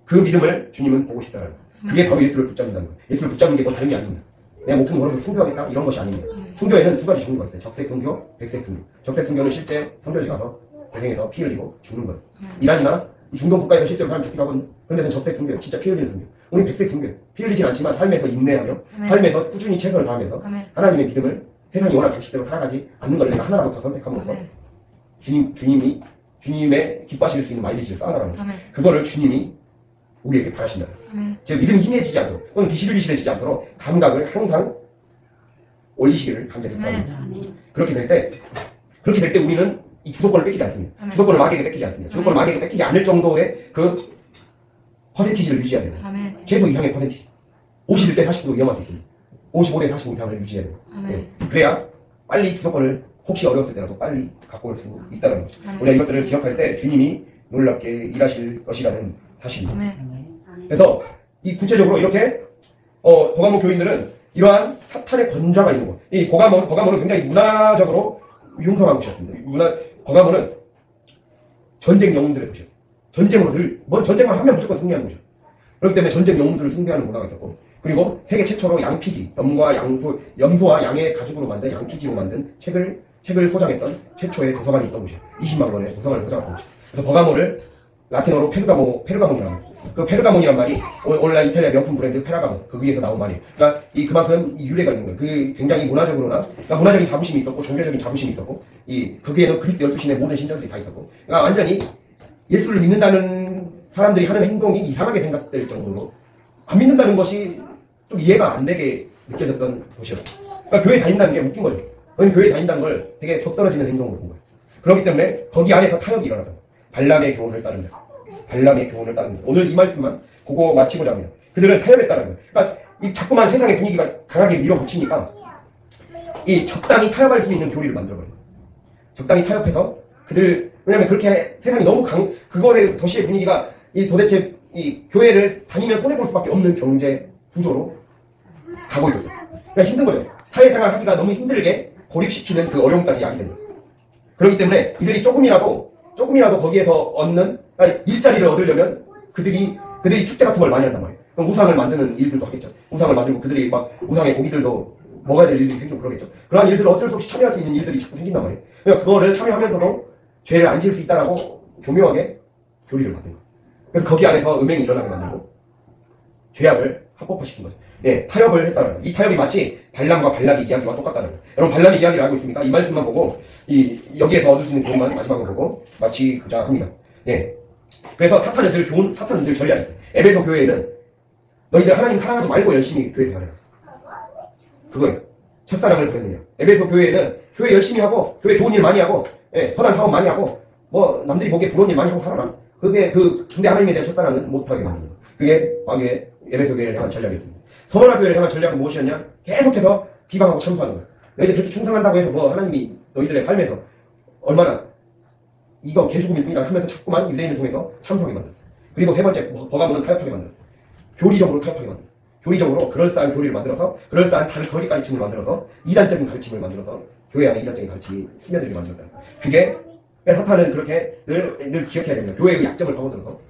그 믿음을 주님은 보고 싶다는 거예요. 그게 바로 예수를 붙잡는다는 거예요. 예수를 붙잡는 게 뭐 다른 게 아닙니다. 내 목숨 걸어서 순교하겠다 이런 것이 아닙니다. 순교에는 두 가지 종류가 있어요. 적색 순교, 백색 순교. 적색 순교는 실제 선교지 가서 고생해서 피 흘리고 죽는 거예요. 이란이나 중동 국가에서 실제로 사람 죽기도 하고 그런 데서는 적색 순교예요. 진짜 피 흘리는 순교. 우리 백색 순교예요. 피 흘리진 않지만 삶에서 인내하며 삶에서 꾸준히 최선을 다하면서 하나님의 믿음을 세상이 원하는 방식대로 살아가지 않는 걸 내가 하나라도 더 선택함으로써 주님의 기뻐하실 수 있는 마일리지를 쌓아나가는 거예요. 그거를 주님이 우리에게 바라신다. 제 믿음이 희미해지지 않도록 또는 비실비실해지지 않도록 감각을 항상 올리시기를 간절히 바랍니다. 그렇게 될 때 우리는 이 주도권을 뺏기지 않습니다. 주도권을 마귀에게 뺏기지 않습니다. 주도권을 마귀에게 뺏기지 않을 정도의 그 퍼센티지를 유지해야 됩니다. 최소 이상의 퍼센티지. 51대 49도 위험할 수 있습니다. 55대 45 이상을 유지해야 됩니다. 그래야 빨리 주도권을 혹시 어려웠을 때라도 빨리 갖고 올 수 있다는 거죠. 우리가 이것들을 기억할 때 주님이 놀랍게 일하실 것이라는 사실입니다. 그래서 이 구체적으로 이렇게 고가모 교인들은 이러한 사탄의 권좌가 있는 곳. 이 고가모는 굉장히 문화적으로 흉성한 곳이었습니다. 고가모는 전쟁 영웅들의 도시였어요. 전쟁으로 전쟁만 하면 무조건 승리하는 곳이었어요. 그렇기 때문에 전쟁 영웅들을 숭배하는 문화가 있었고, 그리고 세계 최초로 양피지, 염소와 양의 가죽으로 만든 양피지로 만든 책을 소장했던 최초의 도서관이 있던 곳이에요. 20만 권의 도서관을 소장했던 곳이에요. 그래서 버가모를 라틴어로 페르가몬이라고 합니다. 그 페르가몬이란 말이 오늘날 이탈리아 명품 브랜드 페라가몬 그 위에서 나온 말이에요. 그러니까 그만큼 이 유래가 있는 거예요. 그 굉장히 문화적으로나 그러니까 문화적인 자부심이 있었고 종교적인 자부심이 있었고 거기에는 그리스 12신의 모든 신전들이 다 있었고 그러니까 완전히 예수를 믿는다는 사람들이 하는 행동이 이상하게 생각될 정도로 안 믿는다는 것이 좀 이해가 안 되게 느껴졌던 곳이었어요. 그러니까 교회 다닌다는 게 웃긴 거죠. 그건 교회 다닌다는 걸 되게 격떨어지는 행동으로 본 거예요. 그렇기 때문에 거기 안에서 타협이 일어나서 발람의 교훈을 따른다. 오늘 이 말씀만 그거 마치고자 합니다. 그들은 타협했다는 거예요. 그러니까 이 자꾸만 세상의 분위기가 강하게 밀어붙이니까 이 적당히 타협할 수 있는 교리를 만들어버린 거예요. 적당히 타협해서 왜냐면 그렇게 세상이 너무 그것의 도시의 분위기가 도대체 이 교회를 다니면 손해볼 수밖에 없는 경제 구조로 가고 있었어요. 그러니까 힘든 거죠. 사회생활 하기가 너무 힘들게 고립시키는 그 어려움까지 야기되는 거예요. 그렇기 때문에 이들이 조금이라도 거기에서 얻는, 그러니까 일자리를 얻으려면 그들이 축제 같은 걸 많이 한단 말이에요. 그럼 우상을 만드는 일들도 하겠죠. 우상을 만들고 그들이 막 우상의 고기들도 먹어야 될 일들이 생기고 그러겠죠. 그러한 일들을 어쩔 수 없이 참여할 수 있는 일들이 자꾸 생긴단 말이에요. 그러니까 그거를 참여하면서도 죄를 안 지을 수 있다라고 교묘하게 교리를 만든 거예요. 그래서 거기 안에서 음행이 일어나게 만들고 죄악을 합법화시킨 거죠. 예, 타협을 했다는 거예요. 이 타협이 마치 발람과 발락의 이야기와 똑같다는 거예요. 여러분 발람의 이야기를 알고 있습니까? 이 말씀만 보고 여기에서 얻을 수 있는 교훈만 마지막으로 보고 마치고자 합니다. 예. 그래서 사탄은 늘 전략이 있어요. 에베소 교회에는 너희들 하나님 사랑하지 말고 열심히 교회 생활해라. 그거예요. 첫사랑을 보냈느냐. 에베소 교회에는 교회 열심히 하고 교회 좋은 일 많이 하고 예, 선한 사업 많이 하고 뭐 남들이 보기에 부러운 일 많이 하고 살아라. 근데 하나님에 대한 첫사랑은 못하게 만드는 거예요. 그게 마귀의 에베소 교회를 향한 전략이었습니다. 서머나 교회를 향한 전략은 무엇이었냐? 계속해서 비방하고 참수하는 거예요. 너희들 그렇게 충성한다고 해서 뭐 하나님이 너희들의 삶에서 얼마나 이거 개죽음일 뿐이다 하면서 자꾸만 유대인을 통해서 참석하게 만들었어요. 그리고 세 번째, 버가문은 타협하게 만들었어요. 교리적으로 타협하게 만들었어요. 교리적으로 그럴싸한 교리를 만들어서, 그럴싸한 거짓 가르침을 만들어서, 이단적인 가르침을 만들어서 교회 안에 이단적인 가르침이 스며들게 만들었다. 그게 사탄은 그렇게 늘 기억해야 됩니다. 교회의 약점을 파고들어서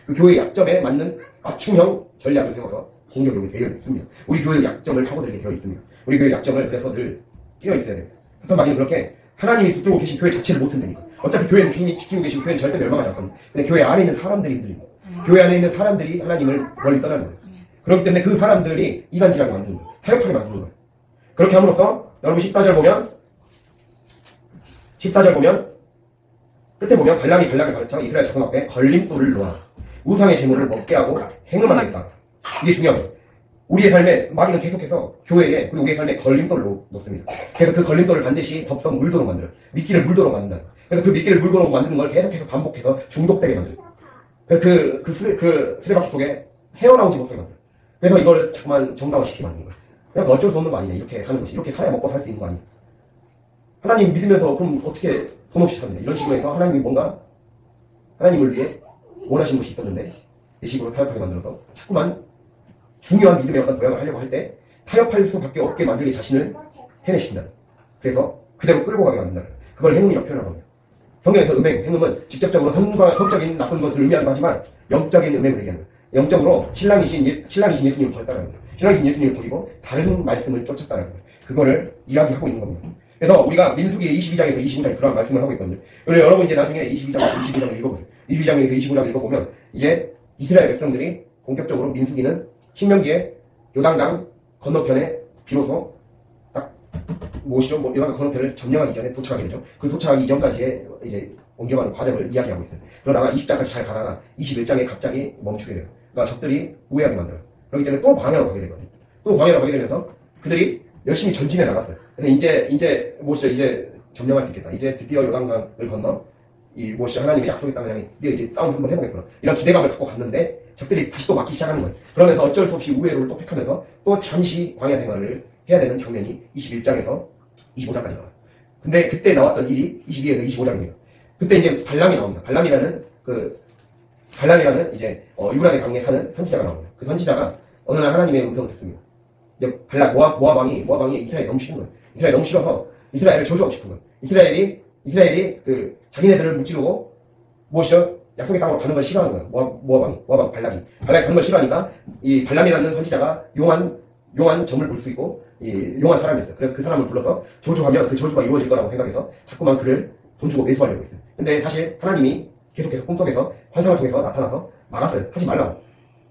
그 교회의 약점에 맞는 맞춤형 전략을 세워서 공격이 되어 있습니다. 우리 교회의 약점을 파고들게 되어 있습니다. 우리 교회의 약점을 그래서 늘 끼어 있어야 됩니다. 사탄 마귀는 그렇게 하나님이 붙들고 계신 교회 자체를 못 흔드니까. 어차피 교회는 주님이 지키고 계신 교회는 절대 멸망하지 않거든요. 근데 교회 안에 있는 사람들이 흔들립니다. 교회 안에 있는 사람들이 하나님을 멀리 떠나는 거예요. 그렇기 때문에 그 사람들이 이간질하게 만드는 거예요. 타협하게 만드는 거예요. 그렇게 함으로써 여러분 14절 보면 끝에 보면 발람이 발락을 가르쳐 이스라엘 자손 앞에 걸림돌을 놓아 우상의 제물을 먹게 하고 행음하게 했다. 이게 중요합니다. 우리의 삶에 마귀는 계속해서 교회에 그리고 우리의 삶에 걸림돌을 놓습니다. 그래서 그 걸림돌을 반드시 덥석 물도록 만들어요. 미끼를 물도록 만든다. 그래서 그 미끼를 물도록 만드는 걸 계속해서 반복해서 중독되게 만들어요. 그래서 그 수레바퀴 속에 헤어나오지 못하게 만들어요. 그래서 이걸 자꾸만 정당화시키게 만드는 거예요. 그냥 어쩔 수 없는 거 아니냐. 이렇게 사는 것이. 이렇게 살아야 먹고 살 수 있는 거 아니냐. 하나님 믿으면서 그럼 어떻게 돈 없이 삽니다. 이런 식으로 해서 하나님이 뭔가 하나님을 위해 원하신 것이 있었는데 이 식으로 타협하게 만들어서 자꾸만 중요한 믿음의 어떤 도약을 하려고 할 때 타협할 수밖에 없게 만들기 자신을 세뇌시킨다. 그래서 그대로 끌고 가게 만든다. 그걸 행음이라고 표현하는 겁니다. 성경에서 행음은 직접적으로 성적인 나쁜 것을 의미하기도 하지만 영적인 음행을 얘기하는 거예요. 영적으로 신랑이신 예수님을 버렸다는 거예요. 신랑이신 예수님을 버리고 다른 말씀을 쫓았다는 거예요. 그거를 이야기하고 있는 겁니다. 그래서 우리가 민수기 22장에서 25장에 그런 말씀을 하고 있거든요. 여러분 이제 나중에 22장을 읽어보세요. 22장에서 25장을 읽어보면 이제 이스라엘 백성들이 본격적으로 민수기는 신명기의 요단강 건너편에 비로소 딱 무엇이죠? 요단강 건너편을 점령하기 전에 도착하게 되죠. 그 도착하기 전까지의 이제 옮겨가는 과정을 이야기하고 있어요. 그러다가 20장까지 잘 가다가 21장에 갑자기 멈추게 돼요. 그러니까 적들이 우회하게 만들어요. 그렇기 때문에 또 광야로 가게 되거든요. 또 광야로 가게 되면서 그들이 열심히 전진해 나갔어요. 그래서 이제 뭐죠? 이제 점령할 수 있겠다. 이제 드디어 요단강을 건너 하나님의 약속의 땅을 향해 드디어 이제 싸움 한번 해보겠구나. 이런 기대감을 갖고 갔는데 적들이 다시 또 막기 시작하는 거예요. 그러면서 어쩔 수 없이 우회로를 또 택하면서 또 잠시 광야 생활을 해야 되는 장면이 21장에서 25장까지 나와요. 근데 그때 나왔던 일이 22에서 25장입니다. 그때 이제 발람이 나옵니다. 발람이라는 이제 유브라데 강에 사는 선지자가 나옵니다. 그 선지자가 어느 날 하나님의 음성을 듣습니다. 모압 왕이 이스라엘이 너무 싫은 거예요. 이스라엘이 너무 싫어서 이스라엘을 저주하고 싶은 거예요. 이스라엘이 그 자기네들을 무찌르고 무엇이죠? 약속의 땅으로 가는 걸 싫어하는 거예요. 모압 발락이 가는 걸 싫어하니까 이 발람이라는 선지자가 용한 점을 볼 수 있고 용한 사람이었어요. 그래서 그 사람을 불러서 저주하면 그 저주가 이루어질 거라고 생각해서 자꾸만 그를 돈 주고 매수하려고 했어요. 근데 사실 하나님이 계속해서 꿈속에서 환상을 통해서 나타나서 막았어요. 하지 말라고.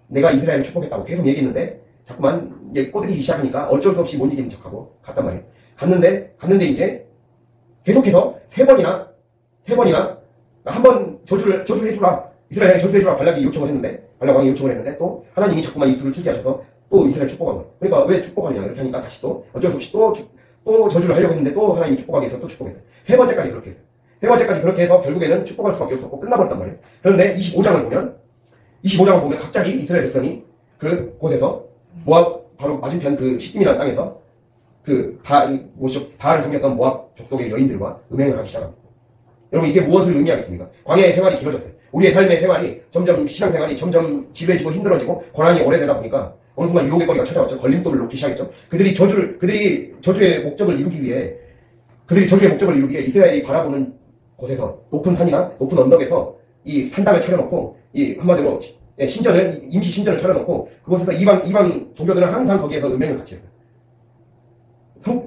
내가 이스라엘을 축복했다고 계속 얘기했는데 자꾸만 꼬드기기 시작하니까 어쩔 수 없이 못 이기는 척하고 갔단 말이에요. 갔는데 이제 계속해서 세 번이나 한 번 저주해주라. 이스라엘에 저주해주라. 발락이 요청을 했는데 발락 왕이 요청을 했는데 또 하나님이 자꾸만 입술을 틀게 하셔서 또 이스라엘 축복한 거예요. 그러니까 왜 축복하느냐 이렇게 하니까 다시 또 어쩔 수 없이 또 저주를 하려고 했는데 또 하나님이 축복하기 위해서 또 축복했어요. 세 번째까지 그렇게 했어요. 세 번째까지 그렇게 해서 결국에는 축복할 수밖에 없었고 끝나버렸단 말이에요. 그런데 25장을 보면 갑자기 이스라엘 백성이 그 곳에서 모압 바로 맞은편 그 시딤이라는 땅에서 바알을 섬겼던 모압 족속의 여인들과 음행을 하기 시작합니다. 여러분 이게 무엇을 의미하겠습니까? 광야의 생활이 길어졌어요. 우리의 삶의 생활이 점점 신앙생활이 점점 지루해지고 힘들어지고 고난이 오래되다 보니까 어느 순간 유혹의 거리가 찾아왔죠. 걸림돌을 놓기 시작했죠. 그들이 저주의 목적을 이루기 위해 이스라엘이 바라보는 곳에서 높은 산이나 높은 언덕에서 이 산당을 차려놓고 이 한마디로 임시 신전을 차려놓고 그곳에서 이방 종교들은 항상 거기에서 음행을 같이 했어요.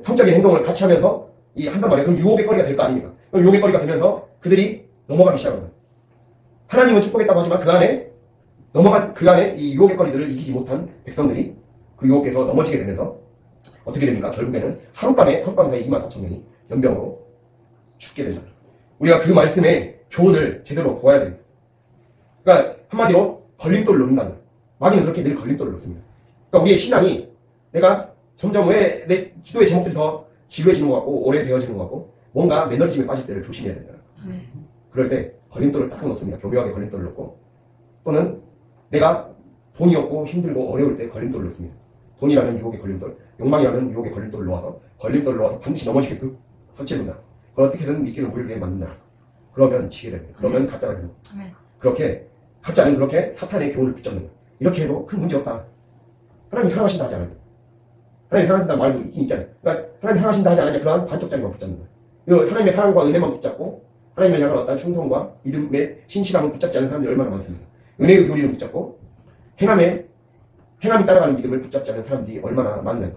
성적인 행동을 같이 하면서 한단 말이에요. 그럼 유혹의 거리가 될 거 아닙니까? 그럼 유혹의 거리가 되면서 그들이 넘어가기 시작한 거예요. 하나님은 축복했다고 하지만 그 안에 이 유혹의 거리들을 이기지 못한 백성들이 그 유혹에서 넘어지게 되면서 어떻게 됩니까? 결국에는 하룻밤 사이 24,000명이 연병으로 죽게 된다. 우리가 그 말씀의 교훈을 제대로 보아야 됩니다. 그러니까 한마디로 걸림돌을 놓는다는 거예요. 마귀는 그렇게 늘 걸림돌을 놓습니다. 그러니까 우리의 신앙이 내가 점점 왜 내 기도의 제목들이 더 지루해지는 것 같고 오래되어지는 것 같고 뭔가 매너리즘에 빠질 때를 조심해야 된다. 그럴 때 걸림돌을 딱 놓습니다. 교묘하게 걸림돌을 놓고 또는 내가 돈이 없고 힘들고 어려울 때 걸림돌을 놓습니다. 돈이라는 유혹의 걸림돌, 욕망이라는 유혹의 걸림돌을 놓아서 반드시 넘어지게끔 설치해둔다. 그걸 어떻게든 미끼를 물게 만든다. 그러면 지게 됩니다. 그러면 가짜가 됩니다. 가짜는 그렇게 사탄의 교훈을 붙잡는 거예요. 이렇게 해도 큰 문제 없다. 하나님 사랑하신다 하지 않아요. 하나님 사랑하신다는 말도 있긴 있잖아요. 그러니까 하나님 사랑하신다 하지 않으냐 그러한 반쪽짜리만 붙잡는 거예요. 그리고 하나님의 사랑과 은혜만 붙잡고 하나님을 향한 어떤 충성과 믿음의 신실함을 붙잡지 않은 사람들이 얼마나 많습니까? 은혜의 교리를 붙잡고 행함이 따라가는 믿음을 붙잡지 않은 사람들이 얼마나 많나요?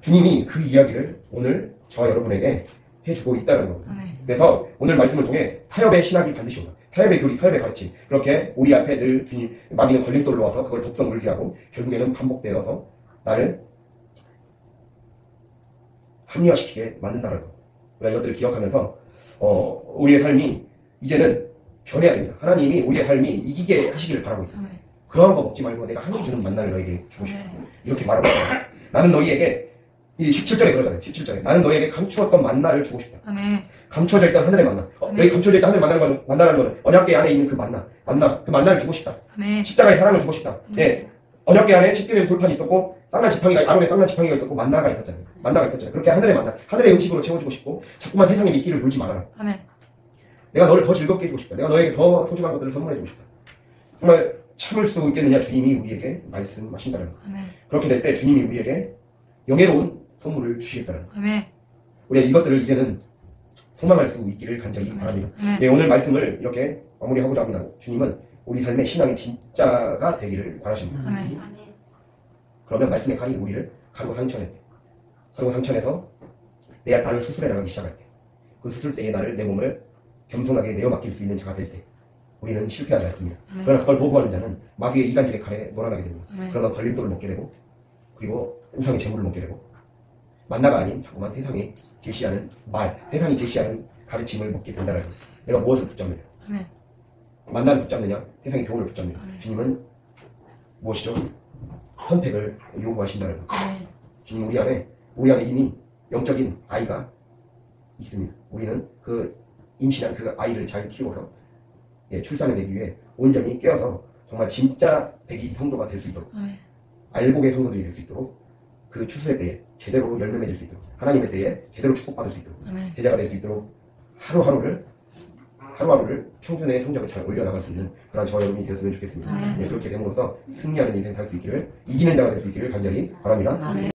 주님이 그 이야기를 오늘 저와 여러분에게 해주고 있다는 겁니다. 그래서 오늘 말씀을 통해 타협의 신학이 반드시 온다. 타협의 교리, 타협의 가르침. 그렇게 우리 앞에 늘 주님, 마귀는 걸림돌을 놓아서 그걸 독성 물게 하고 결국에는 반복되어서 나를 합리화시키게 만든다는 것. 우리가 이것들을 기억하면서 우리의 삶이 이제는 변해야 됩니다. 하나님이 우리의 삶이 이기게 하시기를 바라고 있습니다. 그러한 거 먹지 말고 내가 하늘이 주는 만나를 너에게 주고 싶다. 이렇게 말하고 있습니다. 나는 너희에게 이 17절에 그러잖아요. 17절에 나는 너희에게 감추었던 만나를 주고 싶다. 감춰져 있던 하늘의 만나. 여기 감춰져 있던 하늘의 만나라는 거는 언약궤 안에 있는 그 만나, 그 만나를 주고 싶다. 십자가의 사랑을 주고 싶다. 언약궤 안에 십계명 돌판이 있었고 아론의 쌍난 지팡이가 있었고 만나가 있었잖아요. 그렇게 하늘의 만나, 하늘의 음식으로 채워주고 싶고 자꾸만 세상에 미끼를 물지 말아라. 내가 너를 더 즐겁게 해주고 싶다. 내가 너에게 더 소중한 것들을 선물해주고 싶다. 정말 참을 수 있겠느냐 주님이 우리에게 말씀하신다는 것. 그렇게 될 때 주님이 우리에게 영예로운 선물을 주시겠다는 것. 우리가 이것들을 이제는 소망할 수 있기를 간절히 바랍니다. 오늘 말씀을 이렇게 마무리하고자 합니다. 주님은 우리 삶의 신앙의 진짜가 되기를 바라십니다. 그러면 말씀의 칼이 우리를 가르고 상처내서 나를 수술해 나가기 시작할 때, 그 수술 때에 내 몸을 겸손하게 내어 맡길 수 있는 자가 될 때 우리는 실패하지 않습니다. 그러나 그걸 보고하는 자는 마귀의 이간질의 칼에 놀아나게 됩니다. 그러나 걸림돌을 먹게 되고 그리고 우상의 재물을 먹게 되고 만나가 아닌 자꾸만 세상이 제시하는 가르침을 먹게 된다는 거예요. 내가 무엇을 붙잡느냐? 만나를 붙잡느냐? 세상의 교훈을 붙잡느냐? 주님은 무엇이죠? 선택을 요구하신다는 거예요. 주님 우리 안에 이미 영적인 아이가 있습니다. 우리는 그 임신한 그 아이를 잘 키워서 출산해내기 위해 온전히 깨어서 정말 진짜 백이 성도가 될 수 있도록 알복의 성도들이 될 수 있도록 그 추수의 때에 제대로 열매 맺을 수 있도록 하나님의 때에 제대로 축복받을 수 있도록 제자가 될 수 있도록 하루하루를 평균의 성적을 잘 올려나갈 수 있는 그런 저와 여러분이 되었으면 좋겠습니다. 그렇게 됨으로써 승리하는 인생 살 수 있기를 이기는 자가 될 수 있기를 간절히 바랍니다.